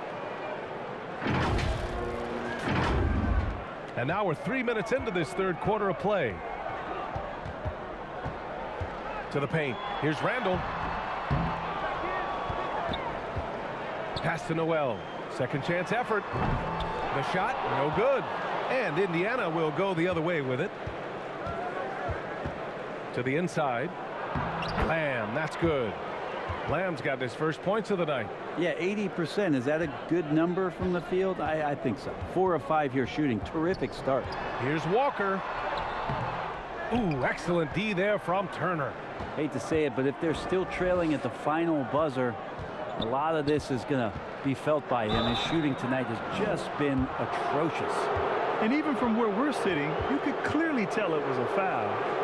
Speaker 1: And now we're 3 minutes into this third quarter of play. To the paint. Here's Randall. Pass to Noel. Second chance effort. The shot, no good. And Indiana will go the other way with it. To the inside. Lamb, that's good. Lamb's got his first points of the night.
Speaker 4: Yeah, 80%. Is that a good number from the field? I think so. 4 of 5 here shooting. Terrific start.
Speaker 1: Here's Walker. Ooh, excellent D there from Turner.
Speaker 4: Hate to say it, but if they're still trailing at the final buzzer, a lot of this is going to be felt by him. His shooting tonight has just been atrocious.
Speaker 2: And even from where we're sitting, you could clearly tell it was a foul.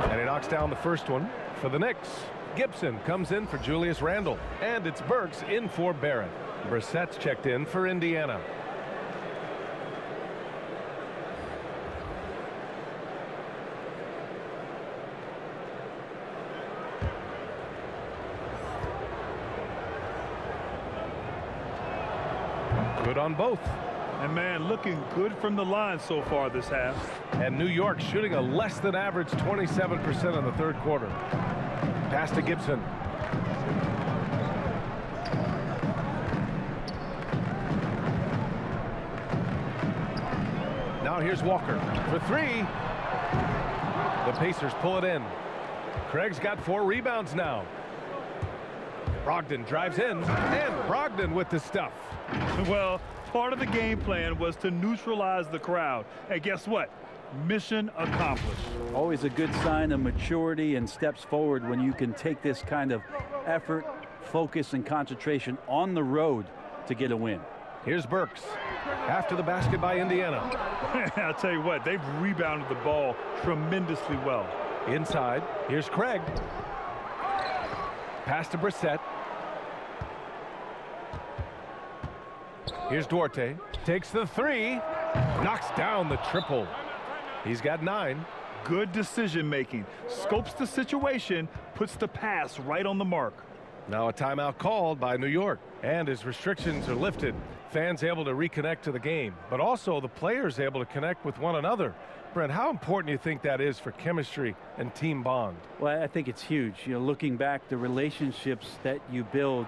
Speaker 1: And he knocks down the first one for the Knicks. Gibson comes in for Julius Randle. And it's Burks in for Barrett. Brissett's checked in for Indiana. Good on both.
Speaker 2: And man, looking good from the line so far this half.
Speaker 1: And New York shooting a less than average 27% in the third quarter. Pass to Gibson. Now here's Walker for 3. The Pacers pull it in. Craig's got 4 rebounds now. Brogdon drives in, and Brogdon with the stuff.
Speaker 2: Well, part of the game plan was to neutralize the crowd. And guess what? Mission accomplished.
Speaker 4: Always a good sign of maturity and steps forward when you can take this kind of effort, focus, and concentration on the road to get a win.
Speaker 1: Here's Burks. After the basket by Indiana.
Speaker 2: I'll tell you what, they've rebounded the ball tremendously well.
Speaker 1: Inside, here's Craig. Pass to Brissett. Here's Duarte. Takes the 3. Knocks down the triple. He's got 9.
Speaker 2: Good decision making. Scopes the situation, puts the pass right on the mark.
Speaker 1: Now a timeout called by New York. And as restrictions are lifted, fans able to reconnect to the game. But also the players able to connect with one another. Brent, how important do you think that is for chemistry and team bond?
Speaker 4: Well, I think it's huge. You know, looking back, the relationships that you build,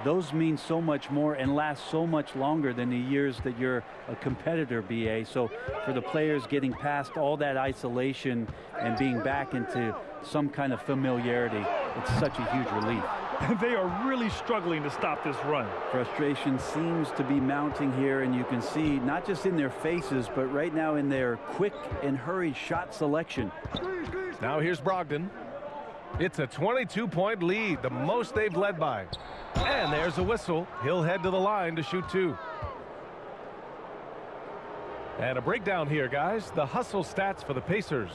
Speaker 4: those mean so much more and last so much longer than the years that you're a competitor, BA. So for the players getting past all that isolation and being back into some kind of familiarity, it's such a huge relief.
Speaker 2: They are really struggling to stop this run.
Speaker 4: Frustration seems to be mounting here, and you can see not just in their faces, but right now in their quick and hurried shot selection.
Speaker 1: Now here's Brogdon. It's a 22-point lead, the most they've led by. And there's a whistle. He'll head to the line to shoot 2. And a breakdown here, guys. The hustle stats for the Pacers.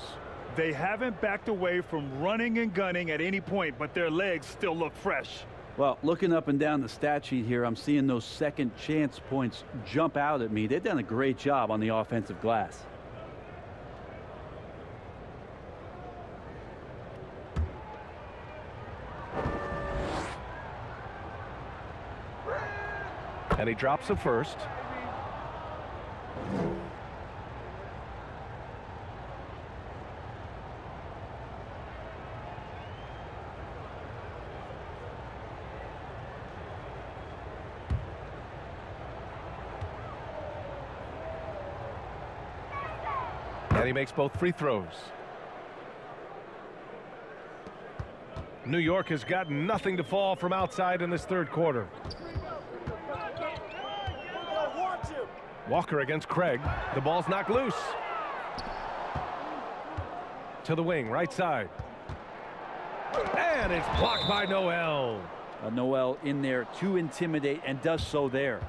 Speaker 2: They haven't backed away from running and gunning at any point, but their legs still look fresh.
Speaker 4: Well, looking up and down the stat sheet here, I'm seeing those second chance points jump out at me. They've done a great job on the offensive glass.
Speaker 1: And he drops a first. And he makes both free throws. New York has got nothing to fall from outside in this third quarter. Walker against Craig. The ball's knocked loose. To the wing, right side. And it's blocked by Noel.
Speaker 4: Noel in there to intimidate, and does so there.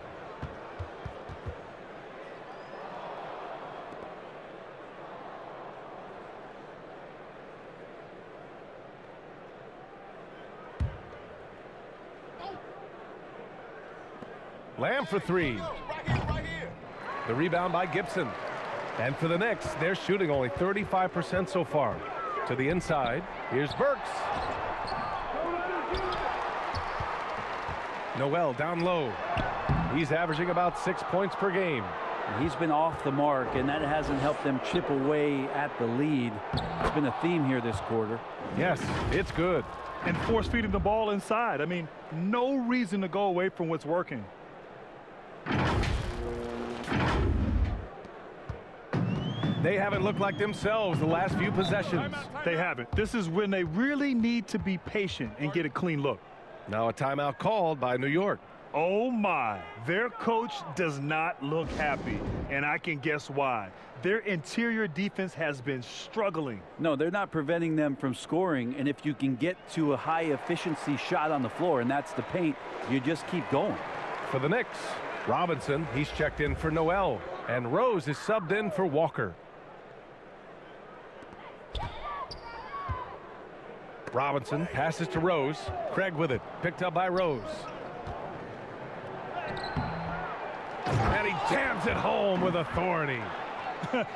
Speaker 1: Lamb for 3. The rebound by Gibson. And for the Knicks, they're shooting only 35% so far. To the inside, here's Burks. Noel down low. He's averaging about 6 points per game.
Speaker 4: He's been off the mark, and that hasn't helped them chip away at the lead. It's been a theme here this quarter.
Speaker 1: Yes, it's good.
Speaker 2: And force feeding the ball inside. I mean, no reason to go away from what's working.
Speaker 1: They haven't looked like themselves the last few possessions.
Speaker 2: They haven't. This is when they really need to be patient and get a clean look.
Speaker 1: Now a timeout called by New York.
Speaker 2: Oh my, their coach does not look happy, and I can guess why. Their interior defense has been struggling.
Speaker 4: No, they're not preventing them from scoring, and if you can get to a high efficiency shot on the floor, and that's the paint, you just keep going.
Speaker 1: For the Knicks, Robinson, he's checked in for Noel, and Rose is subbed in for Walker. Robinson passes to Rose. Craig with it, picked up by Rose. And he jams it home with authority.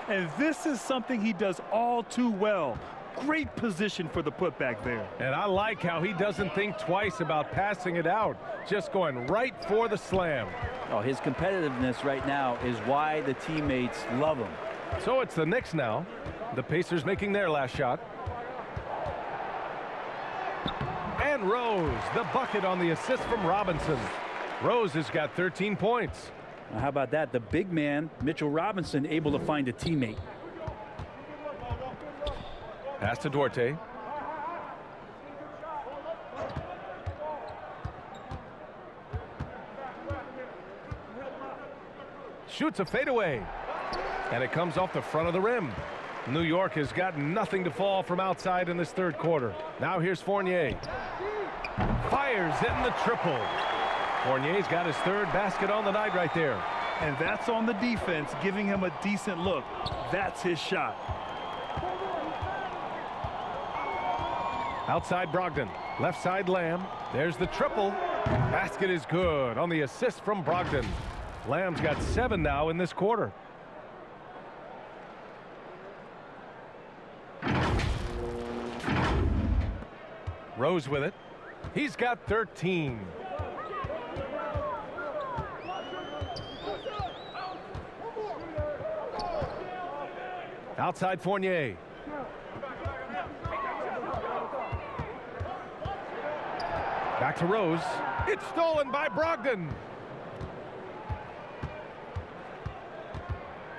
Speaker 2: And this is something he does all too well. Great position for the putback there.
Speaker 1: And I like how he doesn't think twice about passing it out, just going right for the slam.
Speaker 4: Oh, his competitiveness right now is why the teammates love him.
Speaker 1: So it's the Knicks now. The Pacers making their last shot. And Rose, the bucket on the assist from Robinson. Rose has got 13 points.
Speaker 4: Now, how about that? The big man, Mitchell Robinson, able to find a teammate.
Speaker 1: Pass to Duarte. Shoots a fadeaway. And it comes off the front of the rim. New York has got nothing to fall from outside in this third quarter. Now here's Fournier. Fires in the triple. Fournier's got his third basket on the night right there.
Speaker 2: And that's on the defense, giving him a decent look. That's his shot.
Speaker 1: Outside Brogdon. Left side Lamb. There's the triple. Basket is good on the assist from Brogdon. Lamb's got 7 now in this quarter. Rose with it. He's got 13. Outside Fournier. Back to Rose. It's stolen by Brogdon.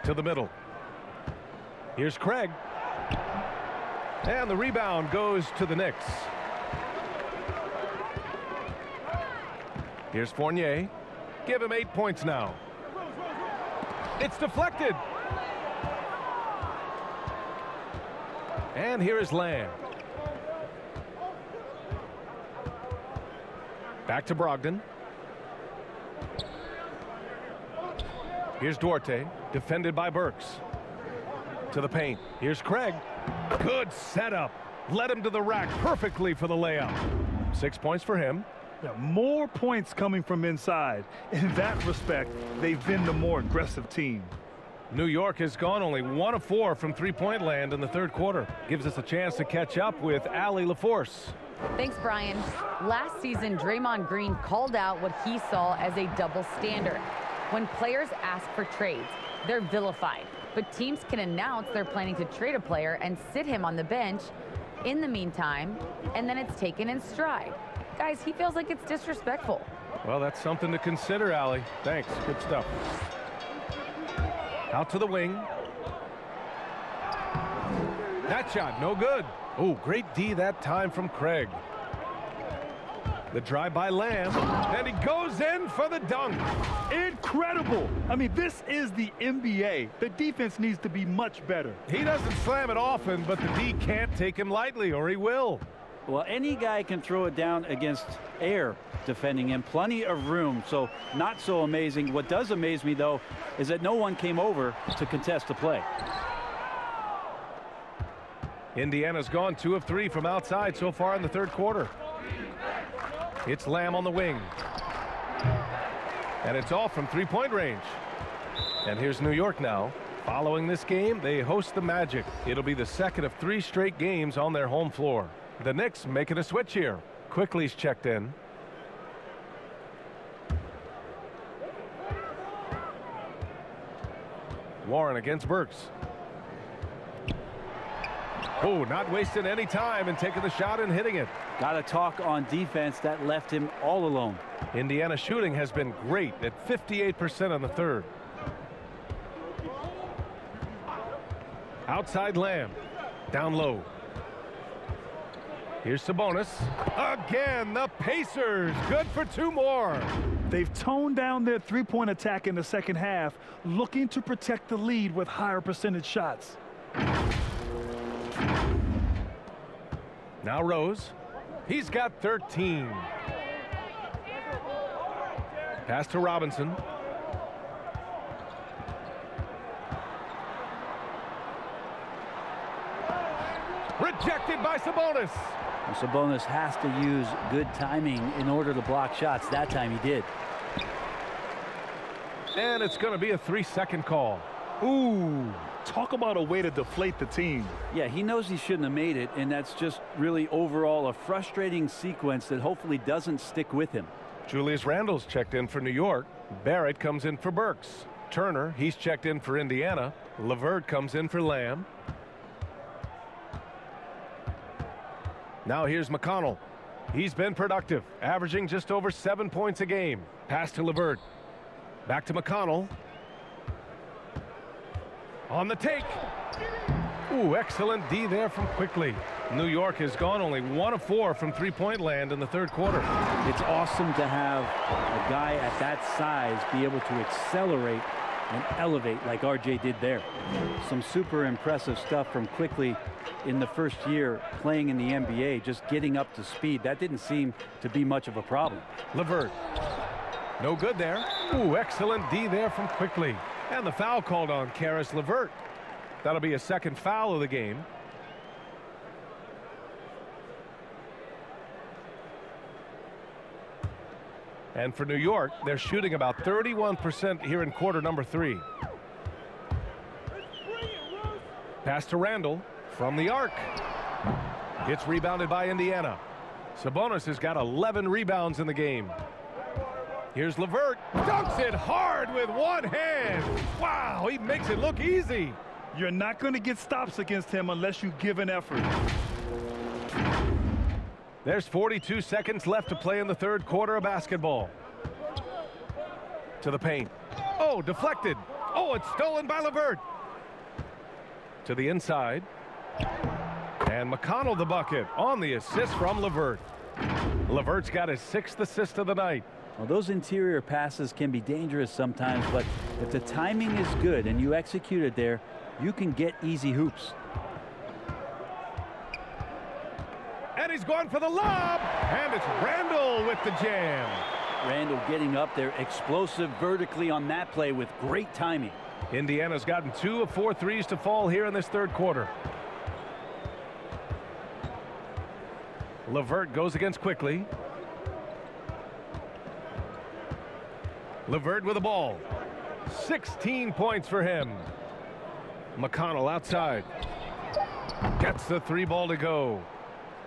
Speaker 1: To the middle. Here's Craig. And the rebound goes to the Knicks. Here's Fournier. Give him 8 points now. It's deflected. And here is Lamb. Back to Brogdon. Here's Duarte, defended by Burks. To the paint. Here's Craig. Good setup. Led him to the rack perfectly for the layup. 6 points for him.
Speaker 2: Yeah, more points coming from inside. In that respect, they've been the more aggressive team.
Speaker 1: New York has gone only 1 of 4 from three-point land in the third quarter. Gives us a chance to catch up with Allie LaForce.
Speaker 3: Thanks, Brian. Last season, Draymond Green called out what he saw as a double standard. When players ask for trades, they're vilified. But teams can announce they're planning to trade a player and sit him on the bench in the meantime, and then it's taken in stride. Guys, he feels like it's disrespectful.
Speaker 1: Well, that's something to consider, Allie. Thanks. Good stuff. Out to the wing. That shot, no good. Oh, great D that time from Craig. The drive by Lamb, and he goes in for the dunk.
Speaker 2: Incredible. I mean, this is the NBA. The defense needs to be much better.
Speaker 1: He doesn't slam it often, but the D can't take him lightly, or he will.
Speaker 4: Well, any guy can throw it down against air defending him. Plenty of room, so not so amazing. What does amaze me, though, is that no one came over to contest the play.
Speaker 1: Indiana's gone 2 of 3 from outside so far in the third quarter. It's Lamb on the wing. And it's all from three-point range. And here's New York now. Following this game, they host the Magic. It'll be the second of 3 straight games on their home floor. The Knicks making a switch here. Quickly's checked in. Warren against Burks. Oh, not wasting any time and taking the shot and hitting it.
Speaker 4: Got to talk on defense. That left him all alone.
Speaker 1: Indiana shooting has been great at 58% on the third. Outside Lamb. Down low. Here's Sabonis. Again, the Pacers. Good for 2 more.
Speaker 2: They've toned down their three-point attack in the second half, looking to protect the lead with higher percentage shots.
Speaker 1: Now Rose. He's got 13. Pass to Robinson. Rejected by Sabonis.
Speaker 4: Sabonis has to use good timing in order to block shots. That time he did.
Speaker 1: And it's going to be a 3-second call.
Speaker 2: Ooh, talk about a way to deflate the team.
Speaker 4: Yeah, he knows he shouldn't have made it, and that's just really overall a frustrating sequence that hopefully doesn't stick with him.
Speaker 1: Julius Randle's checked in for New York. Barrett comes in for Burks. Turner, he's checked in for Indiana. LeVert comes in for Lamb. Now here's McConnell. He's been productive, averaging just over 7 points a game. Pass to LeVert. Back to McConnell. On the take. Ooh, excellent D there from Quickly. New York has gone only 1 of 4 from three-point land in the third quarter.
Speaker 4: It's awesome to have a guy at that size be able to accelerate and elevate like RJ did there. Some super impressive stuff from Quickly in the first year playing in the NBA, just getting up to speed. That didn't seem to be much of a problem.
Speaker 1: LeVert. No good there. Ooh, excellent D there from Quickly. And the foul called on Karis LeVert. That'll be a second foul of the game. And for New York, they're shooting about 31% here in quarter number 3. Pass to Randle from the arc. It's rebounded by Indiana. Sabonis has got 11 rebounds in the game. Here's LeVert. Dunks it hard with one hand. Wow, he makes it look easy.
Speaker 2: You're not going to get stops against him unless you give an effort.
Speaker 1: There's 42 seconds left to play in the third quarter of basketball. To the paint. Oh, deflected. Oh, it's stolen by LeVert. To the inside. And McConnell the bucket on the assist from LeVert. LeVert's got his 6th assist of the night.
Speaker 4: Well, those interior passes can be dangerous sometimes, but if the timing is good and you execute it there, you can get easy hoops.
Speaker 1: And he's going for the lob, and it's Randall with the jam.
Speaker 4: Randall getting up there, explosive vertically on that play with great timing.
Speaker 1: Indiana's gotten 2 of 4 threes to fall here in this third quarter. LeVert goes against quickly. LeVert with the ball. 16 points for him. McConnell outside. Gets the 3 ball to go.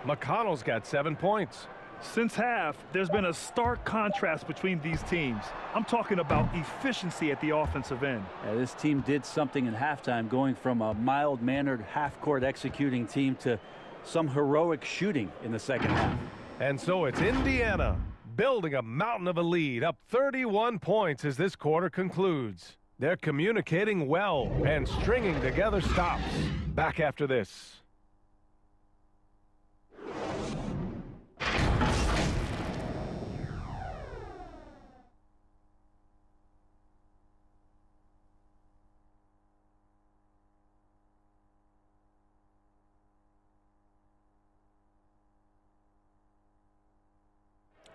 Speaker 1: McConnell's got 7 points.
Speaker 2: Since half, there's been a stark contrast between these teams. I'm talking about efficiency at the offensive end.
Speaker 4: Yeah, this team did something in halftime, going from a mild-mannered half-court executing team to some heroic shooting in the second half.
Speaker 1: And so it's Indiana building a mountain of a lead, up 31 points as this quarter concludes. They're communicating well and stringing together stops. Back after this.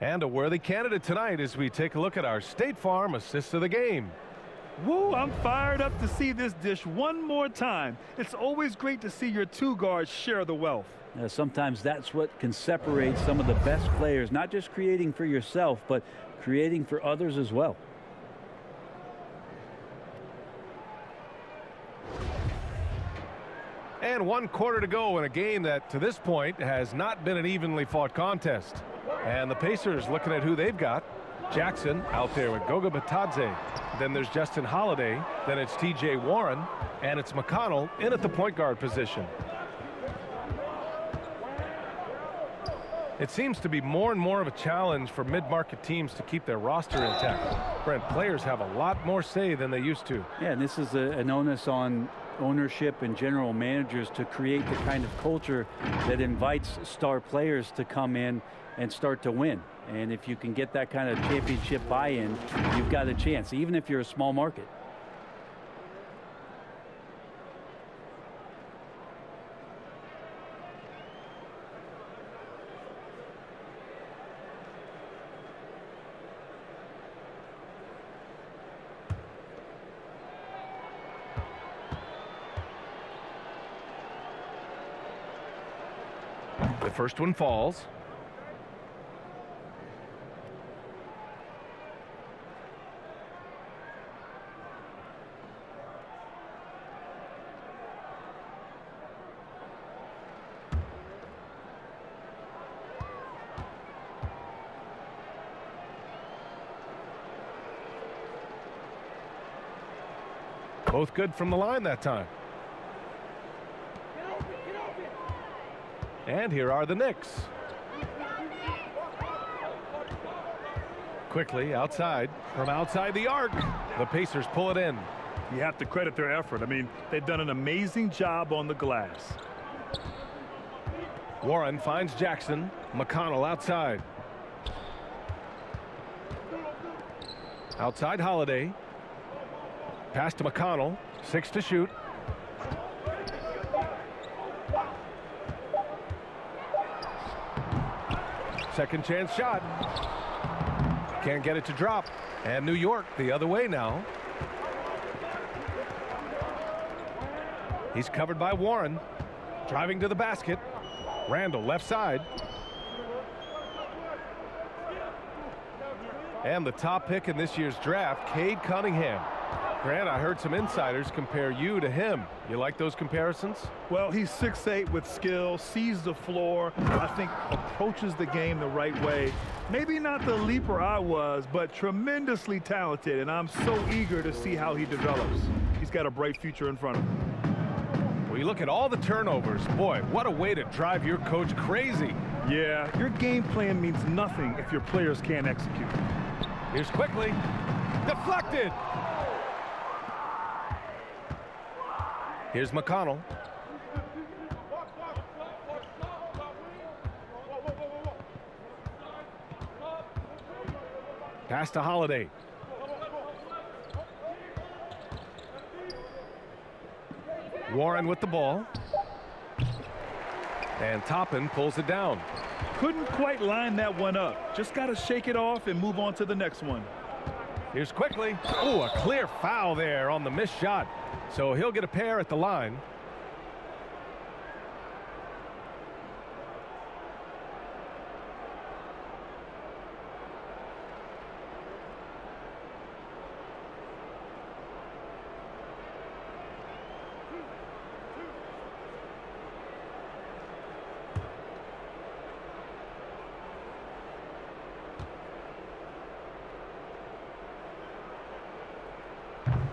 Speaker 1: And a worthy candidate tonight as we take a look at our State Farm assist of the game.
Speaker 2: Woo, I'm fired up to see this dish one more time. It's always great to see your 2 guards share the wealth.
Speaker 4: Sometimes that's what can separate some of the best players, not just creating for yourself, but creating for others as well.
Speaker 1: And 1 quarter to go in a game that to this point has not been an evenly fought contest. And the Pacers looking at who they've got. Jackson out there with Goga Batadze. Then there's Justin Holiday. Then it's TJ Warren. And it's McConnell in at the point guard position. It seems to be more and more of a challenge for mid-market teams to keep their roster intact. Brent, players have a lot more say than they used to.
Speaker 4: Yeah, and this is an onus on ownership and general managers to create the kind of culture that invites star players to come in and start to win. And if you can get that kind of championship buy-in, you've got a chance, even if you're a small market.
Speaker 1: The first one falls. Both good from the line that time. And here are the Knicks. Quickly outside, from outside the arc. The Pacers pull it in.
Speaker 2: You have to credit their effort. I mean, they've done an amazing job on the glass.
Speaker 1: Warren finds Jackson. McConnell outside. Outside Holiday. Pass to McConnell. 6 to shoot. Second chance shot. Can't get it to drop. And New York the other way now. He's covered by Warren. Driving to the basket. Randall left side. And the top pick in this year's draft, Cade Cunningham. Grant, I heard some insiders compare you to him. You like those comparisons?
Speaker 2: Well, he's 6'8" with skill, sees the floor, I think approaches the game the right way. Maybe not the leaper I was, but tremendously talented, and I'm so eager to see how he develops. He's got a bright future in front of him.
Speaker 1: Well, you look at all the turnovers. Boy, what a way to drive your coach crazy.
Speaker 2: Yeah, your game plan means nothing if your players can't execute.
Speaker 1: Here's quickly. Deflected. Here's McConnell. Pass to Holiday. Warren with the ball. And Toppin pulls it down.
Speaker 2: Couldn't quite line that one up. Just got to shake it off and move on to the next one.
Speaker 1: Here's Quickly. Oh, a clear foul there on the missed shot. So he'll get a pair at the line.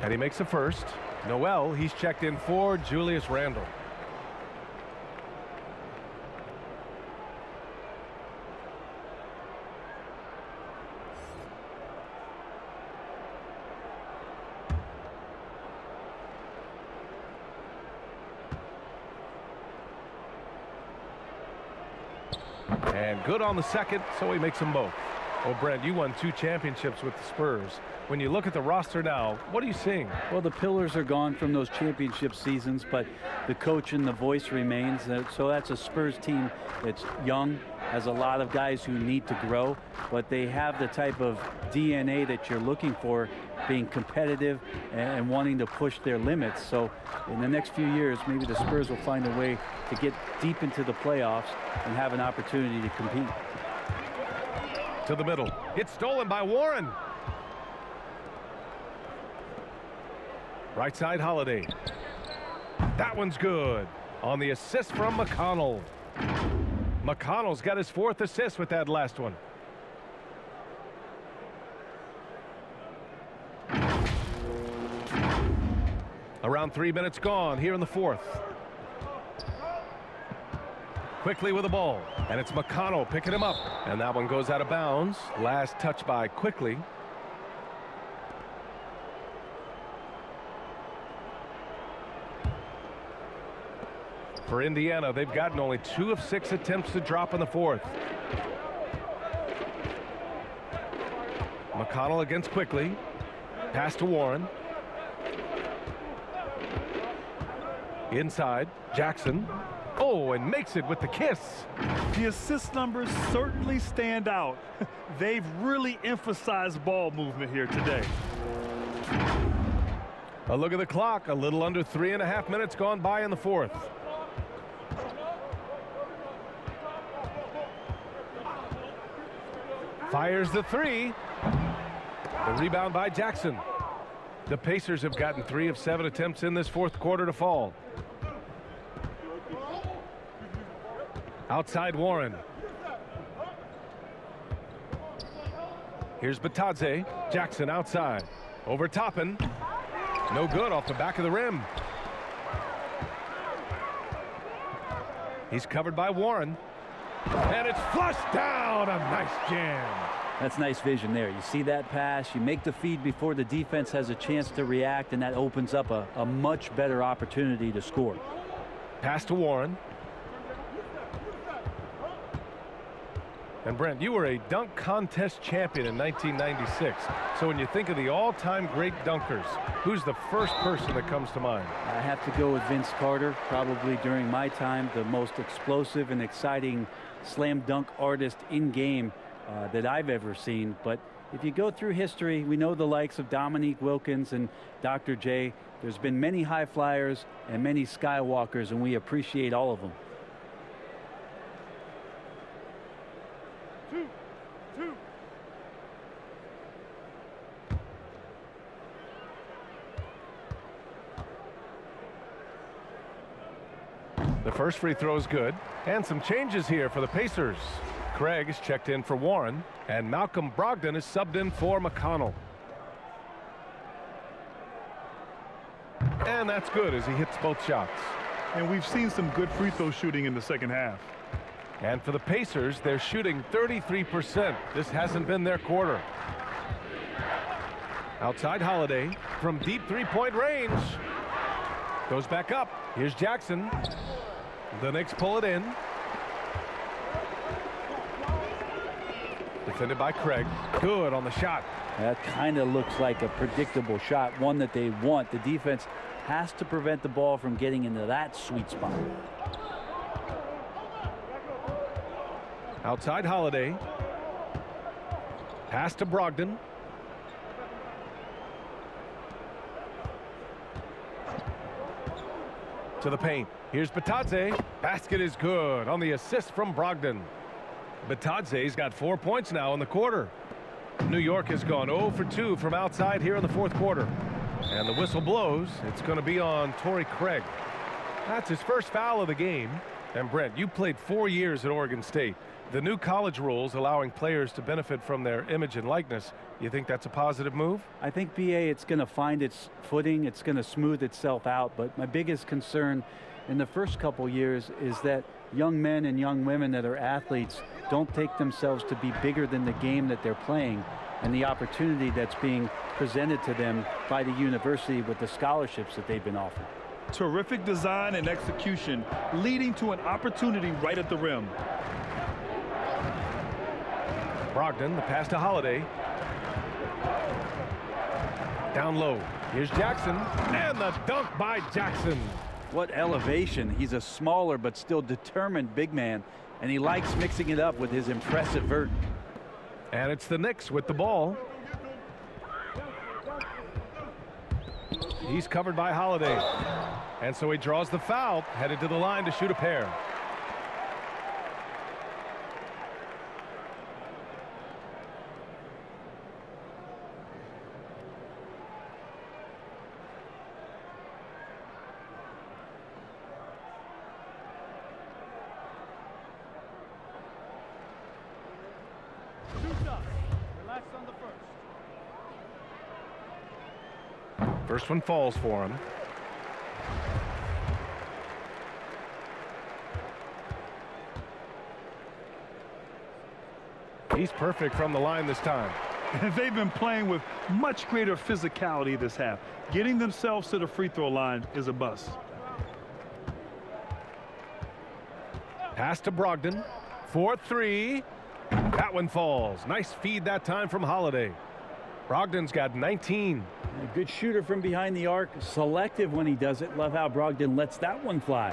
Speaker 1: And he makes the first. Noel, he's checked in for Julius Randle. And good on the second, so he makes them both. Well, Brent, you won 2 championships with the Spurs. When you look at the roster now, what are you seeing?
Speaker 4: Well, the pillars are gone from those championship seasons, but the coach and the voice remains. So that's a Spurs team that's young, has a lot of guys who need to grow, but they have the type of DNA that you're looking for, being competitive and wanting to push their limits. So in the next few years, maybe the Spurs will find a way to get deep into the playoffs and have an opportunity to compete.
Speaker 1: To the middle. It's stolen by Warren. Right side, Holiday. That one's good. On the assist from McConnell. McConnell's got his 4th assist with that last one. Around 3 minutes gone here in the 4th. Quickly with the ball, and it's McConnell picking him up, and that one goes out of bounds. Last touch by Quickly. For Indiana, they've gotten only 2 of 6 attempts to drop in the 4th. McConnell against Quickly. Pass to Warren. Inside, Jackson. Oh, and makes it with the kiss.
Speaker 2: The assist numbers certainly stand out. They've really emphasized ball movement here today.
Speaker 1: A look at the clock. A little under 3.5 minutes gone by in the 4th. Fires the 3. The rebound by Jackson. The Pacers have gotten 3 of 7 attempts in this 4th quarter to fall. Outside Warren. Here's Batadze. Jackson outside. Over Toppin. No good off the back of the rim. He's covered by Warren. And it's flushed down. A nice jam.
Speaker 4: That's nice vision there. You see that pass, you make the feed before the defense has a chance to react, and that opens up a much better opportunity to score.
Speaker 1: Pass to Warren. And Brent, you were a dunk contest champion in 1996. So when you think of the all-time great dunkers, who's the first person that comes to mind?
Speaker 4: I have to go with Vince Carter. Probably during my time, the most explosive and exciting slam dunk artist in game that I've ever seen. But if you go through history, we know the likes of Dominique Wilkins and Dr. J. There's been many high flyers and many skywalkers, and we appreciate all of them.
Speaker 1: The first free throw is good. And some changes here for the Pacers. Craig is checked in for Warren, and Malcolm Brogdon is subbed in for McConnell. And that's good as he hits both shots.
Speaker 2: And we've seen some good free throw shooting in the second half.
Speaker 1: And for the Pacers, they're shooting 33%. This hasn't been their quarter. Outside Holiday from deep three-point range. Goes back up. Here's Jackson. The Knicks pull it in. The Defended by Craig. Good on the shot.
Speaker 4: That kind of looks like a predictable shot, one that they want. The defense has to prevent the ball from getting into that sweet spot.
Speaker 1: Outside Holiday. Pass to Brogdon. To the paint. Here's Batadze. Basket is good on the assist from Brogdon. Batadze's got 4 points now in the quarter. New York has gone 0 for 2 from outside here in the fourth quarter. And the whistle blows. It's going to be on Torrey Craig. That's his first foul of the game. And Brent, you played 4 years at Oregon State. The new college rules allowing players to benefit from their image and likeness. You think that's a positive move?
Speaker 4: I think, BA, it's going to find its footing. It's going to smooth itself out. But my biggest concern in the first couple years is that young men and young women that are athletes don't take themselves to be bigger than the game that they're playing and the opportunity that's being presented to them by the university with the scholarships that they've been offered.
Speaker 2: Terrific design and execution, leading to an opportunity right at the rim.
Speaker 1: Brogdon, the pass to Holiday. Down low. Here's Jackson. And the dunk by Jackson.
Speaker 4: What elevation. He's a smaller but still determined big man, and he likes mixing it up with his impressive vert.
Speaker 1: And it's the Knicks with the ball. He's covered by Holiday. And so he draws the foul, headed to the line to shoot a pair. First one falls for him. He's perfect from the line this time.
Speaker 2: They've been playing with much greater physicality this half. Getting themselves to the free throw line is a bust.
Speaker 1: Pass to Brogdon. 4-3. That one falls. Nice feed that time from Holiday. Brogdon's got 19.
Speaker 4: A good shooter from behind the arc. Selective when he does it. Love how Brogdon lets that one fly.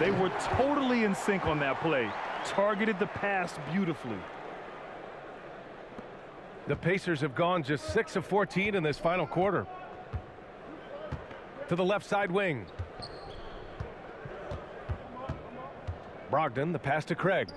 Speaker 2: They were totally in sync on that play. Targeted the pass beautifully.
Speaker 1: The Pacers have gone just 6 of 14 in this final quarter. To the left side wing. Brogdon, the pass to Craig.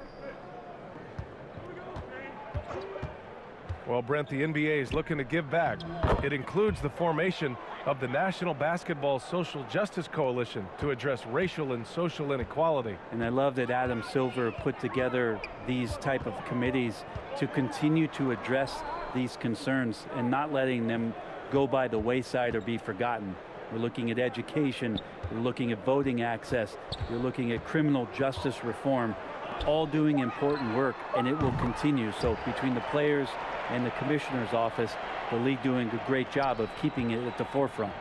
Speaker 1: Well, Brent, the NBA is looking to give back. It includes the formation of the National Basketball Social Justice Coalition to address racial and social inequality.
Speaker 4: And I love that Adam Silver put together these type of committees to continue to address these concerns and not letting them go by the wayside or be forgotten. We're looking at education, we're looking at voting access, we're looking at criminal justice reform, all doing important work, and it will continue. So between the players and the commissioner's office, the league doing a great job of keeping it at the forefront.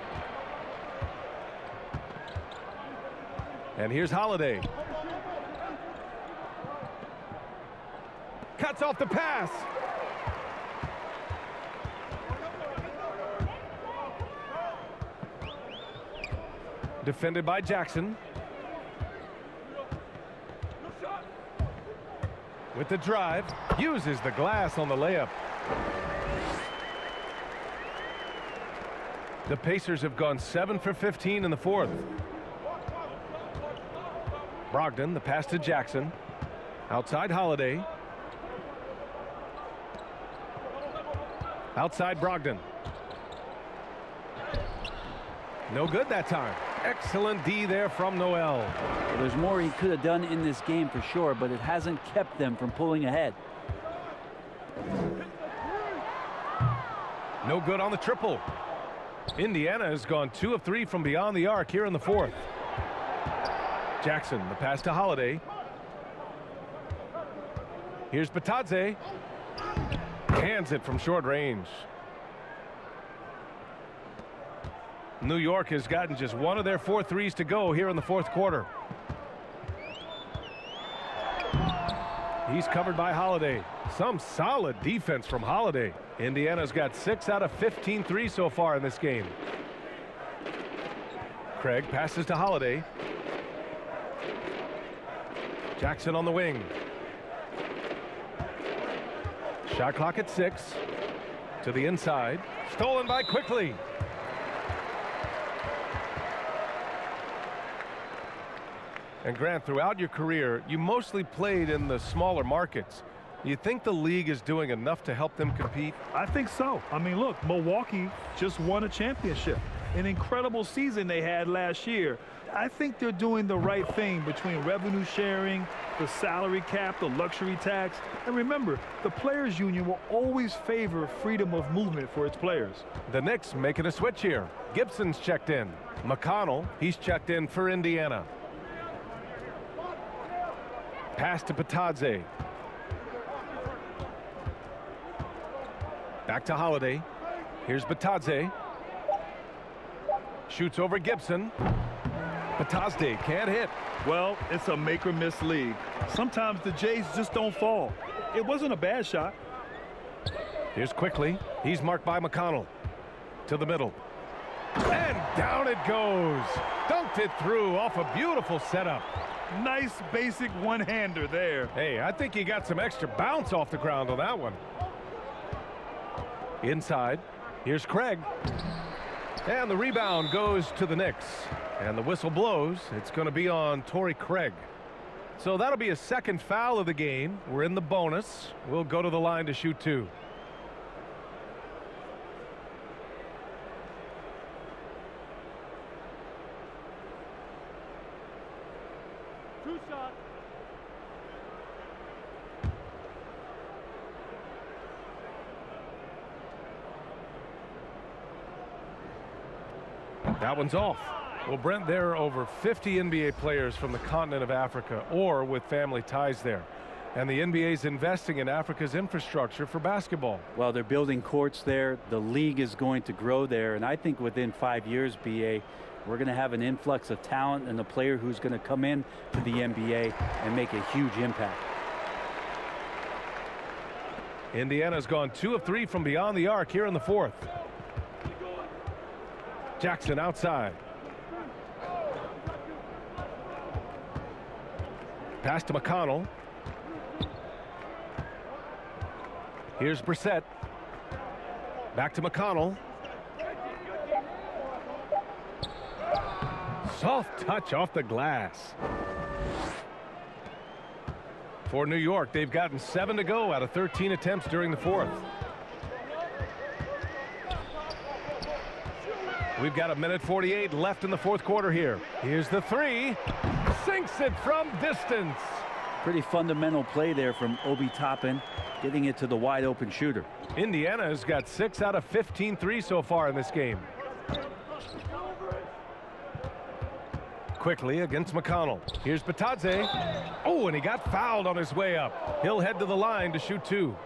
Speaker 1: And here's Holiday. Cuts off the pass. Defended by Jackson. With the drive, uses the glass on the layup. The Pacers have gone 7 for 15 in the fourth. Brogdon, the pass to Jackson. Outside Holiday. Outside Brogdon. No good that time. Excellent D there from Noel.
Speaker 4: Well, there's more he could have done in this game for sure, but it hasn't kept them from pulling ahead.
Speaker 1: No good on the triple. Indiana has gone 2 of 3 from beyond the arc here in the fourth. Jackson, the pass to Holiday. Here's Batadze. Hands it from short range. New York has gotten just 1 of their 4 threes to go here in the fourth quarter. He's covered by Holiday. Some solid defense from Holiday. Indiana's got 6 out of 15 threes so far in this game. Craig passes to Holiday. Jackson on the wing. Shot clock at 6. To the inside. Stolen by Quickly. And Grant, throughout your career, you mostly played in the smaller markets. Do you think the league is doing enough to help them compete?
Speaker 2: I think so. I mean, look, Milwaukee just won a championship. An incredible season they had last year. I think they're doing the right thing between revenue sharing, the salary cap, the luxury tax. And remember, the players union will always favor freedom of movement for its players.
Speaker 1: The Knicks making a switch here. Gibson's checked in. McConnell, he's checked in for Indiana. Pass to Patadze. Back to Holiday. Here's Patadze. Shoots over Gibson. Patadze can't hit.
Speaker 2: Well, it's a make or miss league. Sometimes the Jays just don't fall. It wasn't a bad shot.
Speaker 1: Here's Quickly. He's marked by McConnell. To the middle. And down it goes. Dunked it through off a beautiful setup.
Speaker 2: Nice basic one-hander there.
Speaker 1: Hey, I think he got some extra bounce off the ground on that one. Inside. Here's Craig. And the rebound goes to the Knicks. And the whistle blows. It's going to be on Torrey Craig. So that'll be a second foul of the game. We're in the bonus. We'll go to the line to shoot 2. That one's off. Well, Brent, there are over 50 NBA players from the continent of Africa or with family ties there. And the NBA is investing in Africa's infrastructure for basketball.
Speaker 4: Well, they're building courts there. The league is going to grow there. And I think within 5 years, BA, we're going to have an influx of talent and a player who's going to come in to the NBA and make a huge impact.
Speaker 1: Indiana's gone 2 of 3 from beyond the arc here in the 4th. Jackson outside. Pass to McConnell. Here's Brissett. Back to McConnell. Soft touch off the glass. For New York, they've gotten 7 to go out of 13 attempts during the 4th. We've got 1:48 left in the 4th quarter here. Here's the 3. Sinks it from distance.
Speaker 4: Pretty fundamental play there from Obi Toppin, getting it to the wide open shooter.
Speaker 1: Indiana has got 6 out of 15 threes so far in this game. Quickly against McConnell. Here's Patadze. Oh, and he got fouled on his way up. He'll head to the line to shoot 2.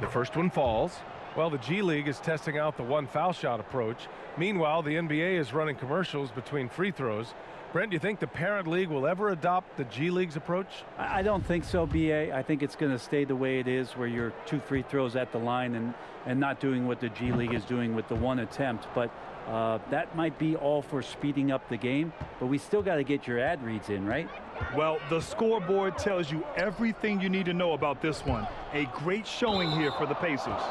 Speaker 1: The first one falls. Well, the G League is testing out the 1 foul shot approach. Meanwhile, the NBA is running commercials between free throws. Brent, do you think the parent league will ever adopt the G League's approach?
Speaker 4: I don't think so, BA. I think it's going to stay the way it is, where you're 2 free throws at the line and not doing what the G League is doing with the 1 attempt. But that might be all for speeding up the game. But we still got to get your ad reads in, right?
Speaker 2: Well, the scoreboard tells you everything you need to know about this one. A great showing here for the Pacers.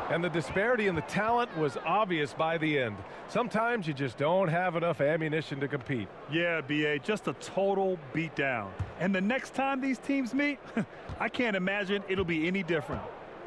Speaker 1: And the disparity in the talent was obvious by the end. Sometimes you just don't have enough ammunition to compete.
Speaker 2: Yeah, BA, just a total beatdown. And the next time these teams meet, I can't imagine it'll be any different.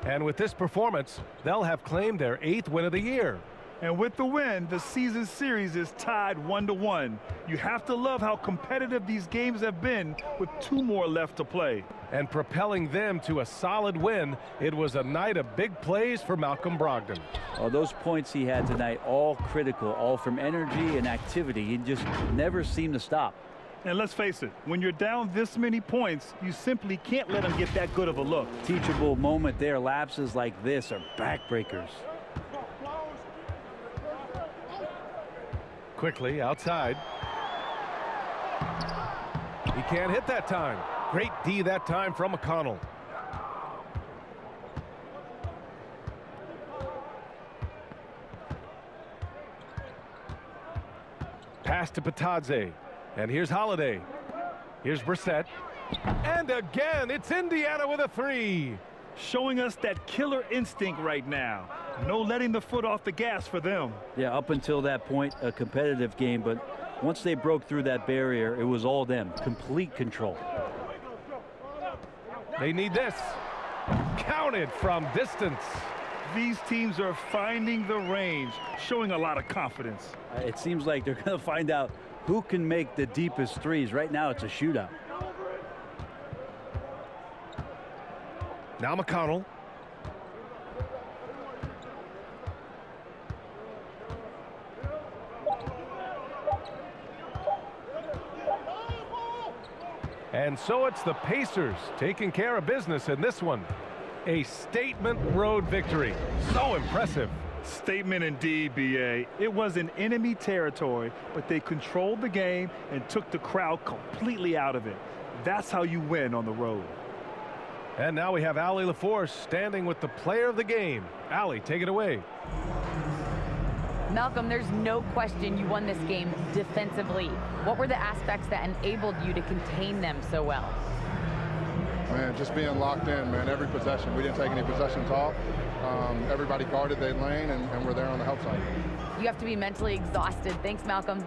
Speaker 1: And with this performance, they'll have claimed their 8th win of the year.
Speaker 2: And with the win, the season series is tied 1-1. You have to love how competitive these games have been with 2 more left to play.
Speaker 1: And propelling them to a solid win, it was a night of big plays for Malcolm Brogdon.
Speaker 4: Oh, those points he had tonight, all critical, all from energy and activity. He just never seemed to stop.
Speaker 2: And let's face it, when you're down this many points, you simply can't let him get that good of a look.
Speaker 4: Teachable moment there. Lapses like this are backbreakers.
Speaker 1: Quickly outside. He can't hit that time. Great D that time from McConnell. Pass to Patadze. And here's Holiday. Here's Brissett. And again, it's Indiana with a 3.
Speaker 2: Showing us that killer instinct right now. No letting the foot off the gas for them.
Speaker 4: Yeah, up until that point, a competitive game. But once they broke through that barrier, it was all them. Complete control.
Speaker 1: They need this. Counted from distance.
Speaker 2: These teams are finding the range, showing a lot of confidence.
Speaker 4: It seems like they're going to find out who can make the deepest threes. Right now, it's a shootout.
Speaker 1: Now McConnell. And so it's the Pacers taking care of business in this one. A statement road victory. So impressive.
Speaker 2: Statement indeed, B.A. It was in enemy territory, but they controlled the game and took the crowd completely out of it. That's how you win on the road.
Speaker 1: And now we have Allie LaForce standing with the player of the game. Allie, take it away.
Speaker 3: Malcolm, there's no question you won this game defensively. What were the aspects that enabled you to contain them so well?
Speaker 10: Man, just being locked in, man, every possession. We didn't take any possessions off. Everybody guarded their lane, and we're there on the help side.
Speaker 3: You have to be mentally exhausted. Thanks, Malcolm.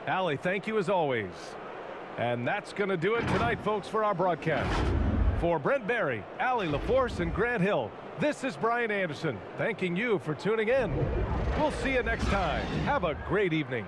Speaker 1: Allie, thank you as always. And that's going to do it tonight, folks, for our broadcast. For Brent Barry, Allie LaForce, and Grant Hill, this is Brian Anderson, thanking you for tuning in. We'll see you next time. Have a great evening.